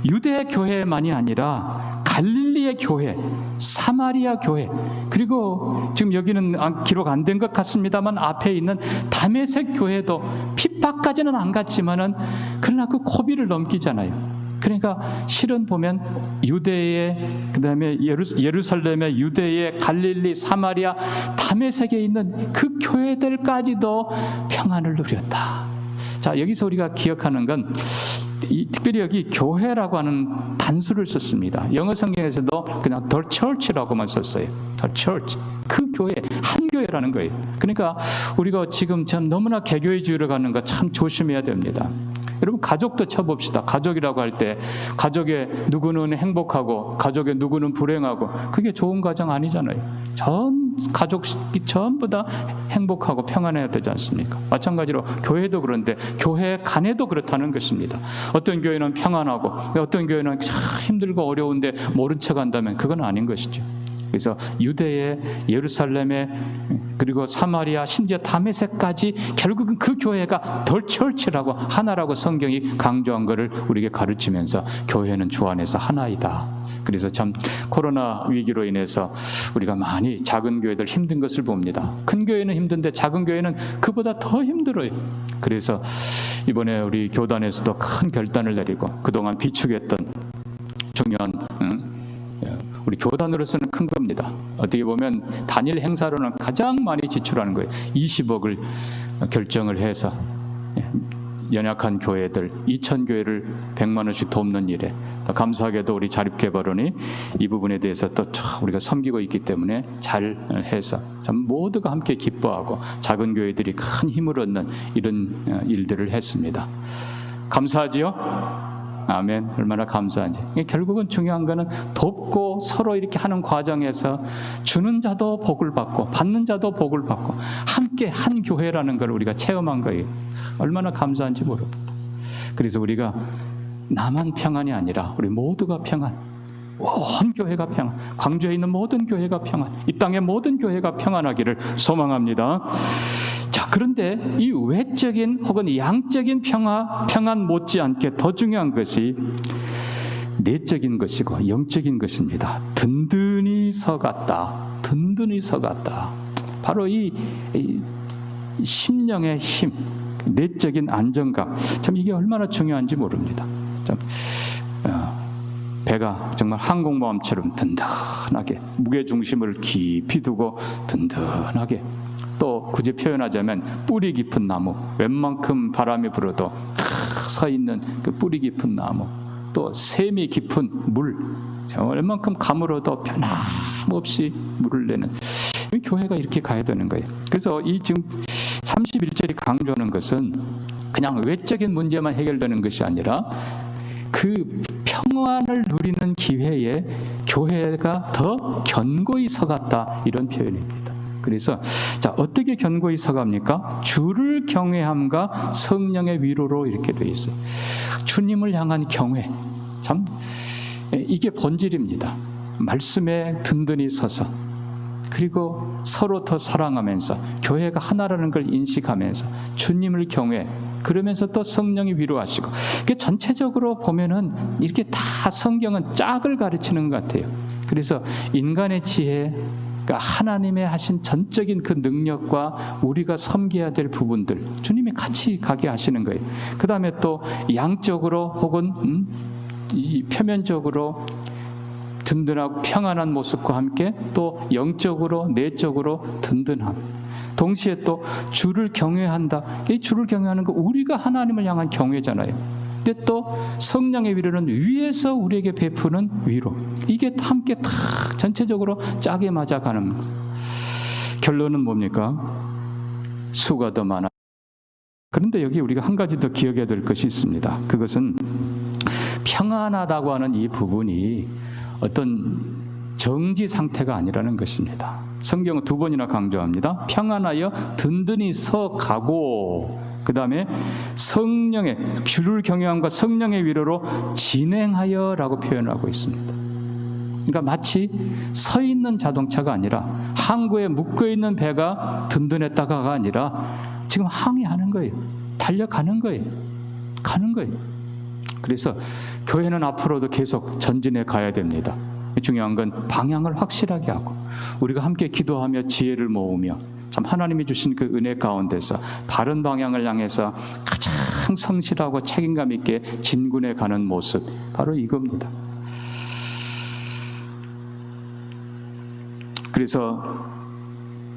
Speaker 3: 유대 교회만이 아니라 갈릴리의 교회, 사마리아 교회, 그리고 지금 여기는 기록 안 된 것 같습니다만 앞에 있는 다메섹 교회도 핍박까지는 안 갔지만은 그러나 그 고비를 넘기잖아요. 그러니까 실은 보면 유대의, 그 다음에 예루살렘의, 유대의, 갈릴리, 사마리아, 다메섹에 있는 그 교회들까지도 평안을 누렸다. 자, 여기서 우리가 기억하는 건 특별히 여기 교회라고 하는 단수를 썼습니다. 영어 성경에서도 그냥 the church라고만 썼어요. the church. 그 교회, 한 교회라는 거예요. 그러니까 우리가 지금 참 너무나 개교회주의로 가는 거 참 조심해야 됩니다. 여러분, 가족도 쳐봅시다. 가족이라고 할 때 가족의 누구는 행복하고 가족의 누구는 불행하고, 그게 좋은 가정 아니잖아요. 전 가족이 전부 다 행복하고 평안해야 되지 않습니까? 마찬가지로 교회도 그런데 교회 간에도 그렇다는 것입니다. 어떤 교회는 평안하고 어떤 교회는 참 힘들고 어려운데 모른 척 한다면 그건 아닌 것이죠. 그래서 유대의, 예루살렘의, 그리고 사마리아, 심지어 다메섹까지 결국은 그 교회가 더 철치라고, 하나라고 성경이 강조한 것을 우리에게 가르치면서 교회는 주 안에서 하나이다. 그래서 참 코로나 위기로 인해서 우리가 많이 작은 교회들 힘든 것을 봅니다. 큰 교회는 힘든데 작은 교회는 그보다 더 힘들어요. 그래서 이번에 우리 교단에서도 큰 결단을 내리고 그동안 비축했던 중요한 우리 교단으로서는 큰 겁니다. 어떻게 보면 단일 행사로는 가장 많이 지출하는 거예요. 20억을 결정을 해서 연약한 교회들 2,000교회를 100만 원씩 돕는 일에, 또 감사하게도 우리 자립개발원이 이 부분에 대해서 또 우리가 섬기고 있기 때문에 잘 해서 참 모두가 함께 기뻐하고 작은 교회들이 큰 힘을 얻는 이런 일들을 했습니다. 감사하지요? 아멘. 얼마나 감사한지. 결국은 중요한 거는 돕고 서로 이렇게 하는 과정에서 주는 자도 복을 받고 받는 자도 복을 받고 함께 한 교회라는 걸 우리가 체험한 거예요. 얼마나 감사한지 모릅니다. 그래서 우리가 나만 평안이 아니라 우리 모두가 평안, 온 교회가 평안, 광주에 있는 모든 교회가 평안, 이 땅의 모든 교회가 평안하기를 소망합니다. 자, 그런데 이 외적인 혹은 양적인 평안 못지않게 더 중요한 것이 내적인 것이고 영적인 것입니다. 든든히 서갔다. 든든히 서갔다. 바로 이 심령의 힘, 내적인 안정감. 참 이게 얼마나 중요한지 모릅니다. 참, 배가 정말 항공모함처럼 든든하게 무게중심을 깊이 두고 든든하게, 또 굳이 표현하자면 뿌리 깊은 나무, 웬만큼 바람이 불어도 서 있는 그 뿌리 깊은 나무, 또 샘이 깊은 물, 웬만큼 가물어도 변함없이 물을 내는 교회가 이렇게 가야 되는 거예요. 그래서 이 지금 31절이 강조하는 것은 그냥 외적인 문제만 해결되는 것이 아니라 그 평안을 누리는 기회에 교회가 더 견고히 서갔다, 이런 표현입니다. 그래서 자, 어떻게 견고히 서갑니까? 주를 경외함과 성령의 위로로 이렇게 돼 있어요. 주님을 향한 경외, 참 이게 본질입니다. 말씀에 든든히 서서, 그리고 서로 더 사랑하면서 교회가 하나라는 걸 인식하면서 주님을 경외, 그러면서 또 성령이 위로하시고, 이게 전체적으로 보면은 이렇게 다 성경은 짝을 가르치는 것 같아요. 그래서 인간의 지혜, 그러니까 하나님의 하신 전적인 그 능력과 우리가 섬겨야 될 부분들 주님이 같이 가게 하시는 거예요. 그 다음에 또 양적으로 혹은 이 표면적으로 든든하고 평안한 모습과 함께 또 영적으로 내적으로 든든함, 동시에 또 주를 경외한다. 이 주를 경외하는 거 우리가 하나님을 향한 경외잖아요. 근데 또 성령의 위로는 위에서 우리에게 베푸는 위로, 이게 함께 다 전체적으로 짝에 맞아가는 거예요. 결론은 뭡니까? 수가 더 많아. 그런데 여기 우리가 한 가지 더 기억해야 될 것이 있습니다. 그것은 평안하다고 하는 이 부분이 어떤 정지 상태가 아니라는 것입니다. 성경은 두 번이나 강조합니다. 평안하여 든든히 서가고, 그 다음에 성령의, 주를 경외함과 성령의 위로로 진행하여라고 표현하고 있습니다. 그러니까 마치 서 있는 자동차가 아니라, 항구에 묶여 있는 배가 든든했다가가 아니라 지금 항해하는 거예요. 달려가는 거예요. 가는 거예요. 그래서 교회는 앞으로도 계속 전진해 가야 됩니다. 중요한 건 방향을 확실하게 하고, 우리가 함께 기도하며 지혜를 모으며 참 하나님이 주신 그 은혜 가운데서 바른 방향을 향해서 가장 성실하고 책임감 있게 진군해 가는 모습, 바로 이겁니다. 그래서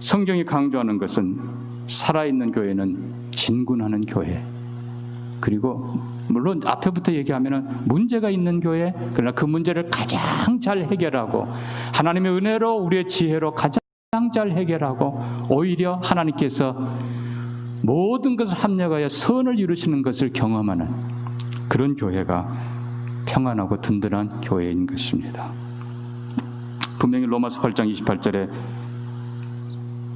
Speaker 3: 성경이 강조하는 것은 살아있는 교회는 진군하는 교회, 그리고 물론 앞에부터 얘기하면은 문제가 있는 교회, 그러나 그 문제를 가장 잘 해결하고 하나님의 은혜로 우리의 지혜로 가장 잘 해결하고, 오히려 하나님께서 모든 것을 합력하여 선을 이루시는 것을 경험하는 그런 교회가 평안하고 든든한 교회인 것입니다. 분명히 로마서 8장 28절에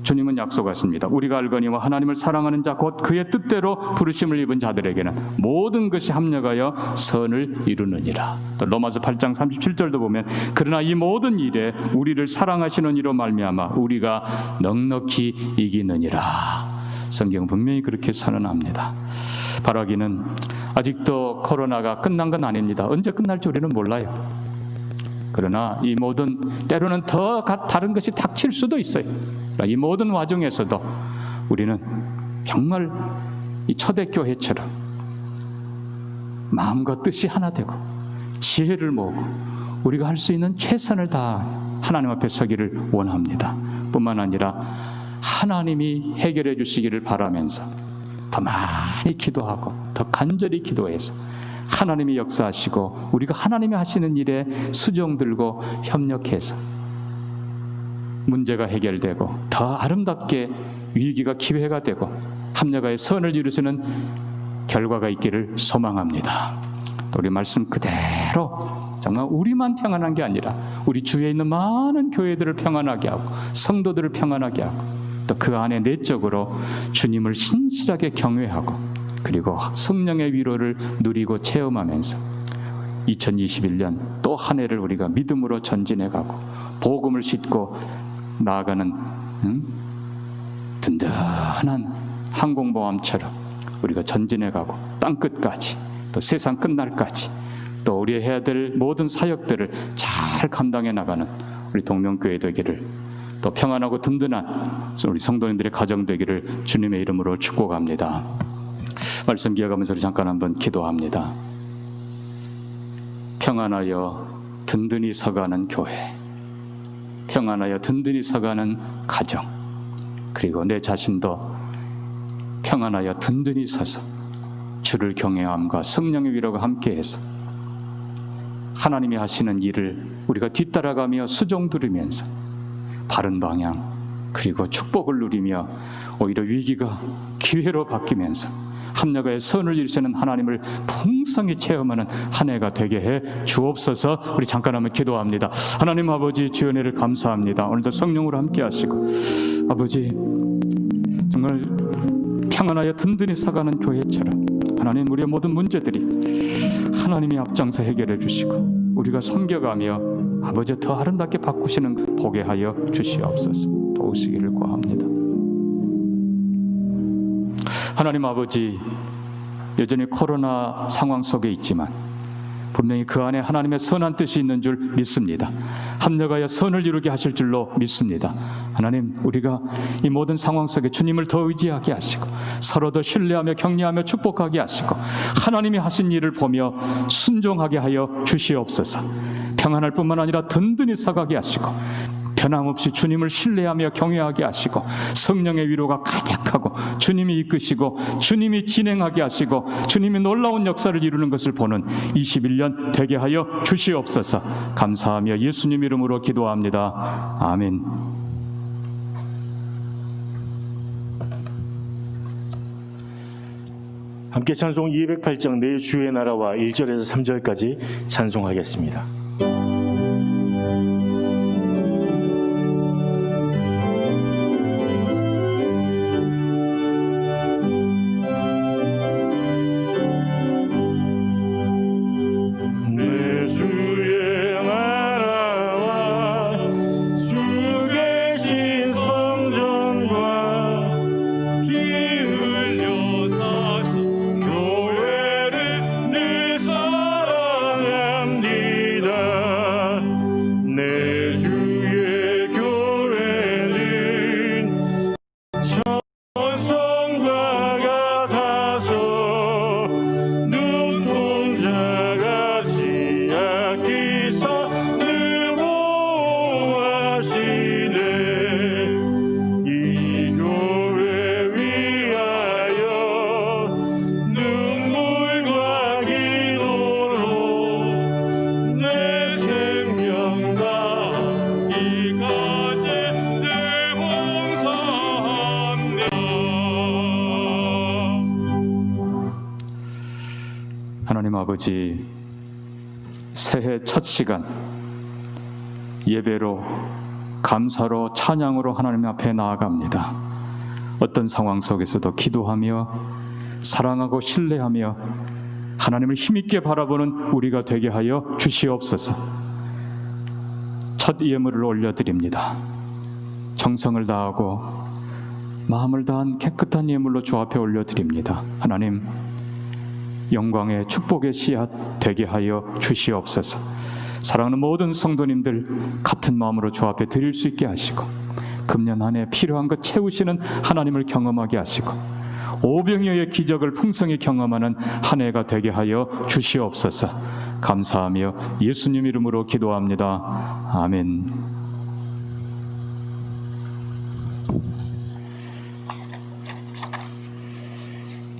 Speaker 3: 주님은 약속하십니다. 우리가 알거니와 하나님을 사랑하는 자 곧 그의 뜻대로 부르심을 입은 자들에게는 모든 것이 합력하여 선을 이루느니라. 또 로마서 8장 37절도 보면 그러나 이 모든 일에 우리를 사랑하시는 이로 말미암아 우리가 넉넉히 이기느니라. 성경은 분명히 그렇게 선언합니다. 바라기는 아직도 코로나가 끝난 건 아닙니다. 언제 끝날지 우리는 몰라요. 그러나 이 모든 때로는 더 다른 것이 닥칠 수도 있어요. 이 모든 와중에서도 우리는 정말 이 초대교회처럼 마음과 뜻이 하나 되고 지혜를 모으고 우리가 할 수 있는 최선을 다 하나님 앞에 서기를 원합니다. 뿐만 아니라 하나님이 해결해 주시기를 바라면서 더 많이 기도하고 더 간절히 기도해서 하나님이 역사하시고 우리가 하나님이 하시는 일에 수종 들고 협력해서 문제가 해결되고 더 아름답게 위기가 기회가 되고 합력하여 선을 이루시는 결과가 있기를 소망합니다. 우리 말씀 그대로 정말 우리만 평안한 게 아니라 우리 주위에 있는 많은 교회들을 평안하게 하고 성도들을 평안하게 하고 또 그 안에 내적으로 주님을 신실하게 경외하고 그리고 성령의 위로를 누리고 체험하면서 2021년 또 한 해를 우리가 믿음으로 전진해가고 복음을 싣고 나아가는 든든한 항공모함처럼 우리가 전진해가고 땅끝까지 또 세상 끝날까지 또 우리 해야 될 모든 사역들을 잘 감당해 나가는 우리 동명교회 되기를 또 평안하고 든든한 우리 성도님들의 가정 되기를 주님의 이름으로 축복합니다. 말씀 기억하면서 우리 잠깐 한번 기도합니다. 평안하여 든든히 서가는 교회, 평안하여 든든히 서가는 가정, 그리고 내 자신도 평안하여 든든히 서서 주를 경외함과 성령의 위로가 함께해서 하나님이 하시는 일을 우리가 뒤따라가며 수종 들으면서 바른 방향 그리고 축복을 누리며 오히려 위기가 기회로 바뀌면서 합력하여 선을 이루시는 하나님을 풍성히 체험하는 한 해가 되게 해 주옵소서. 우리 잠깐 한번 기도합니다. 하나님 아버지 주의 은혜를 감사합니다. 오늘도 성령으로 함께 하시고 아버지 정말 평안하여 든든히 서가는 교회처럼 하나님 우리의 모든 문제들이 하나님이 앞장서 해결해 주시고 우리가 섬겨가며 아버지 더 아름답게 바꾸시는 보게 하여 주시옵소서. 도우시기를 구합니다. 하나님 아버지 여전히 코로나 상황 속에 있지만 분명히 그 안에 하나님의 선한 뜻이 있는 줄 믿습니다. 합력하여 선을 이루게 하실 줄로 믿습니다. 하나님 우리가 이 모든 상황 속에 주님을 더 의지하게 하시고 서로 더 신뢰하며 격려하며 축복하게 하시고 하나님이 하신 일을 보며 순종하게 하여 주시옵소서. 평안할 뿐만 아니라 든든히 서가게 하시고 변함없이 주님을 신뢰하며 경외하게 하시고 성령의 위로가 가득하고 주님이 이끄시고 주님이 진행하게 하시고 주님이 놀라운 역사를 이루는 것을 보는 21년 되게 하여 주시옵소서. 감사하며 예수님 이름으로 기도합니다. 아멘.
Speaker 4: 함께 찬송 208장 내 주의 나라와 1절에서 3절까지 찬송하겠습니다.
Speaker 3: 하나님 아버지 새해 첫 시간 예배로 감사로 찬양으로 하나님 앞에 나아갑니다. 어떤 상황 속에서도 기도하며 사랑하고 신뢰하며 하나님을 힘있게 바라보는 우리가 되게 하여 주시옵소서. 첫 예물을 올려드립니다. 정성을 다하고 마음을 다한 깨끗한 예물로 주 앞에 올려드립니다. 하나님 영광의 축복의 씨앗 되게 하여 주시옵소서. 사랑하는 모든 성도님들 같은 마음으로 주 앞에 드릴 수 있게 하시고 금년 한 해 필요한 것 채우시는 하나님을 경험하게 하시고 오병이어의 기적을 풍성히 경험하는 한 해가 되게 하여 주시옵소서. 감사하며 예수님 이름으로 기도합니다. 아멘.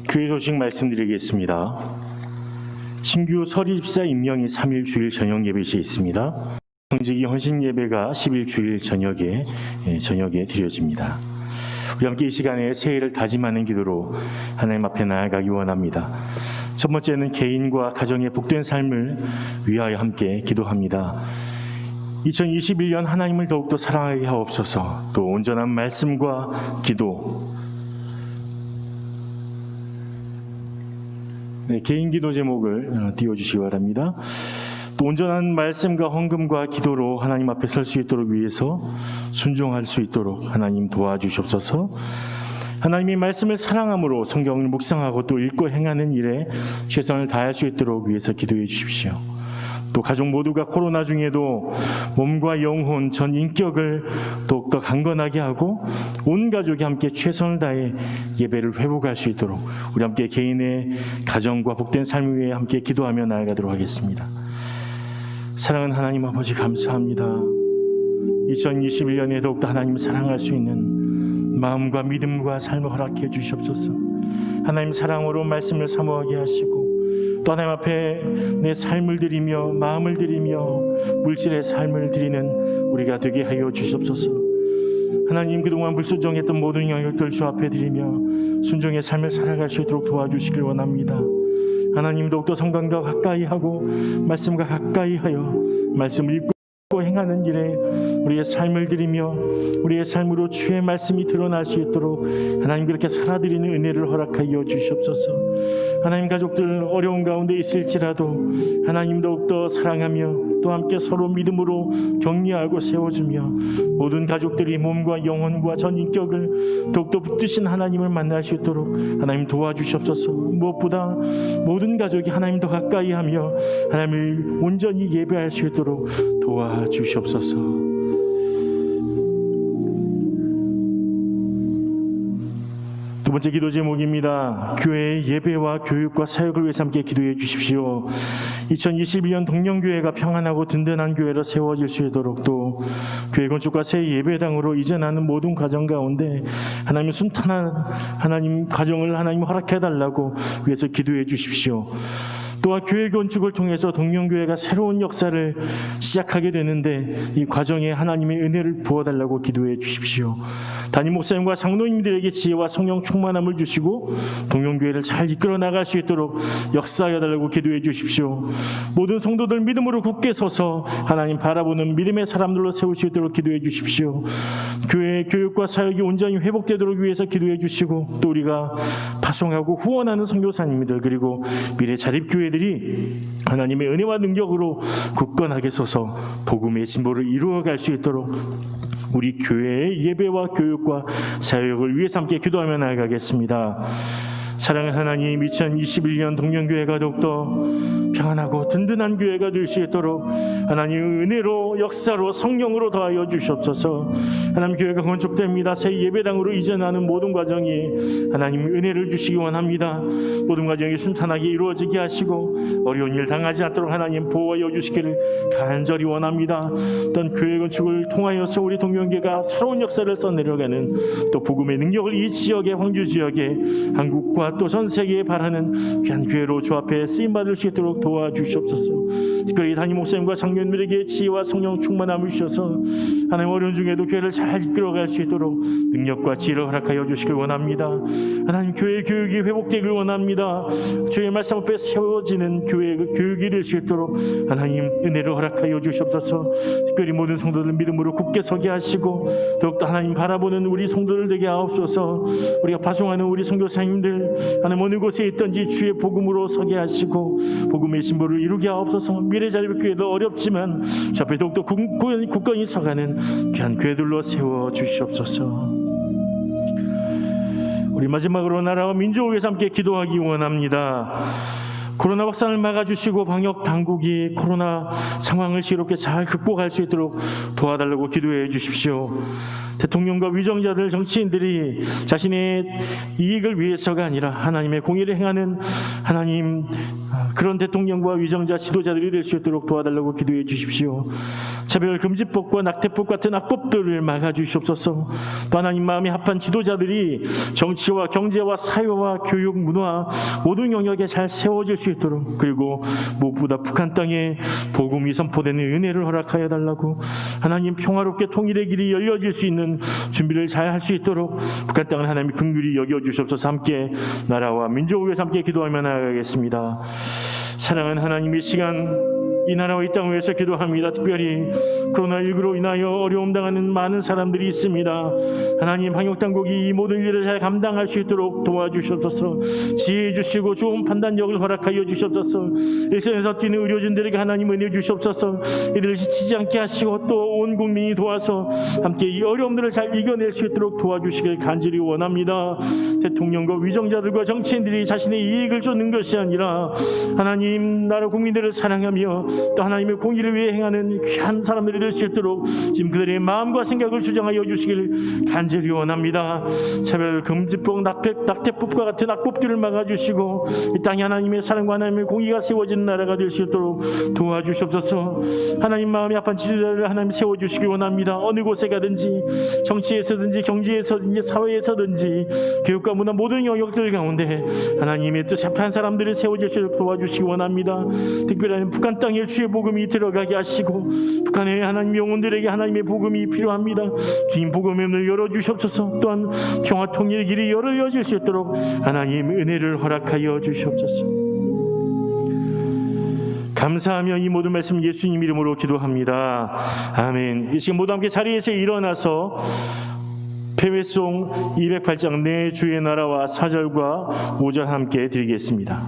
Speaker 4: 교회 소식 말씀드리겠습니다. 신규 설립사 임명이 3일 주일 저녁 예배시에 있습니다. 정직이 헌신 예배가 10일 주일 저녁에 드려집니다. 우리 함께 이 시간에 새해를 다짐하는 기도로 하나님 앞에 나아가기 원합니다. 첫 번째는 개인과 가정의 복된 삶을 위하여 함께 기도합니다. 2021년 하나님을 더욱더 사랑하게 하옵소서. 또 온전한 말씀과 기도. 네, 개인 기도 제목을 띄워주시기 바랍니다. 또 온전한 말씀과 헌금과 기도로 하나님 앞에 설 수 있도록 위해서 순종할 수 있도록 하나님 도와주시옵소서. 하나님의 말씀을 사랑함으로 성경을 묵상하고 또 읽고 행하는 일에 최선을 다할 수 있도록 위해서 기도해 주십시오. 또 가족 모두가 코로나 중에도 몸과 영혼, 전 인격을 더욱더 강건하게 하고 온 가족이 함께 최선을 다해 예배를 회복할 수 있도록 우리 함께 개인의 가정과 복된 삶을 위해 함께 기도하며 나아가도록 하겠습니다. 사랑하는 하나님 아버지 감사합니다. 2021년에 더욱더 하나님을 사랑할 수 있는 마음과 믿음과 삶을 허락해 주시옵소서. 하나님 사랑으로 말씀을 사모하게 하시고 또 하나님 앞에 내 삶을 드리며 마음을 드리며 물질의 삶을 드리는 우리가 되게 하여 주시옵소서. 하나님 그동안 불순종했던 모든 영역들 주 앞에 드리며 순종의 삶을 살아갈 수 있도록 도와주시길 원합니다. 하나님 더욱더 성경과 가까이 하고 말씀과 가까이 하여 말씀을 읽고 행하는 일에 우리의 삶을 드리며 우리의 삶으로 주의 말씀이 드러날 수 있도록 하나님 그렇게 살아드리는 은혜를 허락하여 주시옵소서. 하나님 가족들 어려운 가운데 있을지라도 하나님 더욱더 사랑하며 또 함께 서로 믿음으로 격려하고 세워주며 모든 가족들이 몸과 영혼과 전 인격을 더욱더 붙드신 하나님을 만날 수 있도록 하나님 도와주시옵소서. 무엇보다 모든 가족이 하나님 더 가까이 하며 하나님을 온전히 예배할 수 있도록 도와주시옵소서. 두 번째 기도 제목입니다. 교회의 예배와 교육과 사역을 위해서 함께 기도해 주십시오. 2021년 동령교회가 평안하고 든든한 교회로 세워질 수 있도록 또 교회 건축과 새 예배당으로 이전하는 모든 과정 가운데 하나님의 순탄한 하나님 가정을 하나님 허락해 달라고 위해서 기도해 주십시오. 또한 교회 건축을 통해서 동령교회가 새로운 역사를 시작하게 되는데 이 과정에 하나님의 은혜를 부어달라고 기도해 주십시오. 담임 목사님과 장로님들에게 지혜와 성령 충만함을 주시고 동령교회를 잘 이끌어 나갈 수 있도록 역사하여 달라고 기도해 주십시오. 모든 성도들 믿음으로 굳게 서서 하나님 바라보는 믿음의 사람들로 세울 수 있도록 기도해 주십시오. 교회의 교육과 사역이 온전히 회복되도록 위해서 기도해 주시고 또 우리가 파송하고 후원하는 선교사님들 그리고 미래 자립교회들이 하나님의 은혜와 능력으로 굳건하게 서서 복음의 진보를 이루어갈 수 있도록 우리 교회의 예배와 교육과 사역을 위해서 함께 기도하며 나아가겠습니다. 사랑하는 하나님, 2021년 동령교회가 더욱더 평안하고 든든한 교회가 될 수 있도록 하나님 은혜로 역사로 성령으로 더하여 주시옵소서. 하나님 교회가 건축됩니다. 새 예배당으로 이전하는 모든 과정이 하나님 은혜를 주시기 원합니다. 모든 과정이 순탄하게 이루어지게 하시고 어려운 일 당하지 않도록 하나님 보호하여 주시기를 간절히 원합니다. 또한 교회 건축을 통하여서 우리 동령교회가 새로운 역사를 써내려가는 또 복음의 능력을 이 지역의 황주 지역에 한국과 또 전 세계에 바라는 귀한 교회로 주 앞에 쓰임받을 수 있도록 도와주시옵소서. 특별히 담임 목사님과 장로님들에게 지혜와 성령 충만함을 주셔서 하나님 어려운 중에도 교회를 잘 이끌어갈 수 있도록 능력과 지혜를 허락하여 주시길 원합니다. 하나님 교회 교육이 회복되길 원합니다. 주의 말씀 앞에 세워지는 교회 교육이 될 수 있도록 하나님 은혜를 허락하여 주시옵소서. 특별히 모든 성도들 믿음으로 굳게 서게 하시고 더욱더 하나님 바라보는 우리 성도들 되게 하옵소서. 우리가 파송하는 우리 선교사님들 하나님 어느 곳에 있든지 주의 복음으로 서게 하시고 복음의 신보를 이루게 하옵소서. 미래자립교회도 어렵지만 주 앞에 더욱더 굳건히 서가는 귀한 교회들로 세워주시옵소서. 우리 마지막으로 나라와 민족을 위해서 함께 기도하기 원합니다. 코로나 확산을 막아주시고 방역 당국이 코로나 상황을 지혜롭게 잘 극복할 수 있도록 도와달라고 기도해 주십시오. 대통령과 위정자들, 정치인들이 자신의 이익을 위해서가 아니라 하나님의 공의를 행하는 하나님, 그런 대통령과 위정자, 지도자들이 될 수 있도록 도와달라고 기도해 주십시오. 차별금지법과 낙태법 같은 악법들을 막아주시옵소서. 또 하나님 마음에 합한 지도자들이 정치와 경제와 사회와 교육, 문화 모든 영역에 잘 세워질 수 있도록, 그리고 무엇보다 북한 땅에 복음이 선포되는 은혜를 허락하여 달라고, 하나님 평화롭게 통일의 길이 열려질 수 있는 준비를 잘 할 수 있도록 북한 땅을 하나님 긍휼히 여겨주시옵소서. 함께 나라와 민족을 위해서 함께 기도하며 나아가겠습니다. 사랑하는 하나님, 이 시간 이 나라와 이 땅을 위해서 기도합니다. 특별히 코로나19로 인하여 어려움 당하는 많은 사람들이 있습니다. 하나님, 방역당국이 이 모든 일을 잘 감당할 수 있도록 도와주시옵소서. 지혜해 주시고 좋은 판단력을 허락하여 주시옵소서. 일선에서 뛰는 의료진들에게 하나님 은혜 주시옵소서. 이들을 지치지 않게 하시고 또 온 국민이 도와서 함께 이 어려움들을 잘 이겨낼 수 있도록 도와주시길 간절히 원합니다. 대통령과 위정자들과 정치인들이 자신의 이익을 쫓는 것이 아니라 하나님 나라 국민들을 사랑하며 또 하나님의 공의를 위해 행하는 귀한 사람들이 될 수 있도록 지금 그들의 마음과 생각을 주장하여 주시길 간절히 원합니다. 차별금지법, 낙태법과 같은 악법들을 막아주시고 이 땅에 하나님의 사랑과 하나님의 공의가 세워진 나라가 될 수 있도록 도와주시옵소서. 하나님 마음이 아픈 지도자를 하나님 세워주시기 원합니다. 어느 곳에 가든지 정치에서든지 경제에서든지 사회에서든지 교육과 문화 모든 영역들 가운데 하나님의 뜻에 합한 사람들을 세워줄 수 있도록 도와주시기 원합니다. 특별히 북한 땅에 주의 복음이 들어가게 하시고 북한의 하나님 영혼들에게 하나님의 복음이 필요합니다. 주님 복음의 문을 열어주시옵소서. 또한 평화 통일의 길이 열어질 수 있도록 하나님 은혜를 허락하여 주시옵소서. 감사하며 이 모든 말씀 예수님 이름으로 기도합니다. 아멘. 이 시간 모두 함께 자리에서 일어나서 패회송 208장 내 주의 나라와 4절과 5절 함께 드리겠습니다.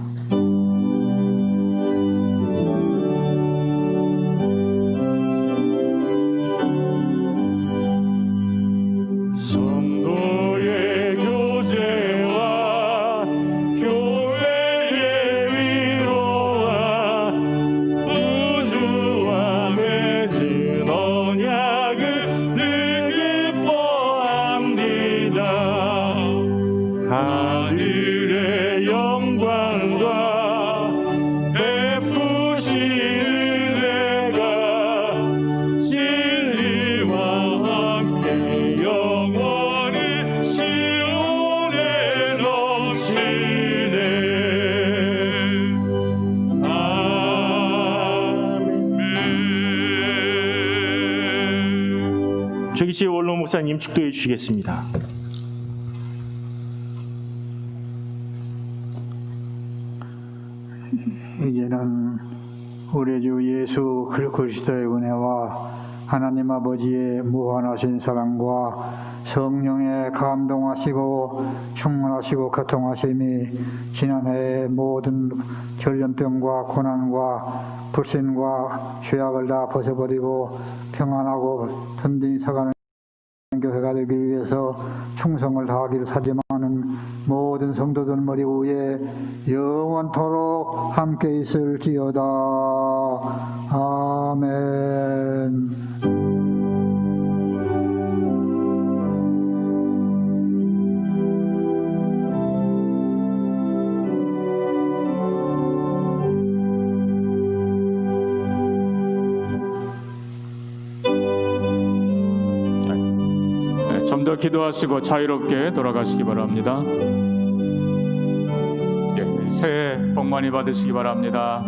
Speaker 4: 성도의 교제와 교회의 위로와 우주와 맺은 언약을 늘 기뻐합니다. 하늘의 영광과 베푸신 은혜가 진리와 함께 영원히 시온에 넘치네. 아멘. 조기시의 원로 목사님 축도해 주시겠습니다.
Speaker 7: 이제는 우리 주 예수 그리스도의 은혜와 하나님 아버지의 무한하신 사랑과 성령의 감동하시고 충만하시고 교통하심이 지난해의 모든 전염병과 고난과 불신과 죄악을 다 벗어버리고 평안하고 든든히 서가는 교회가 되기 위해서 충성을 다하기를 다짐하는 모든 성도들 머리 위에 영원토록 함께 있을지어다. 아멘.
Speaker 3: 좀 더 기도하시고 자유롭게 돌아가시기 바랍니다. 새해 복 많이 받으시기 바랍니다.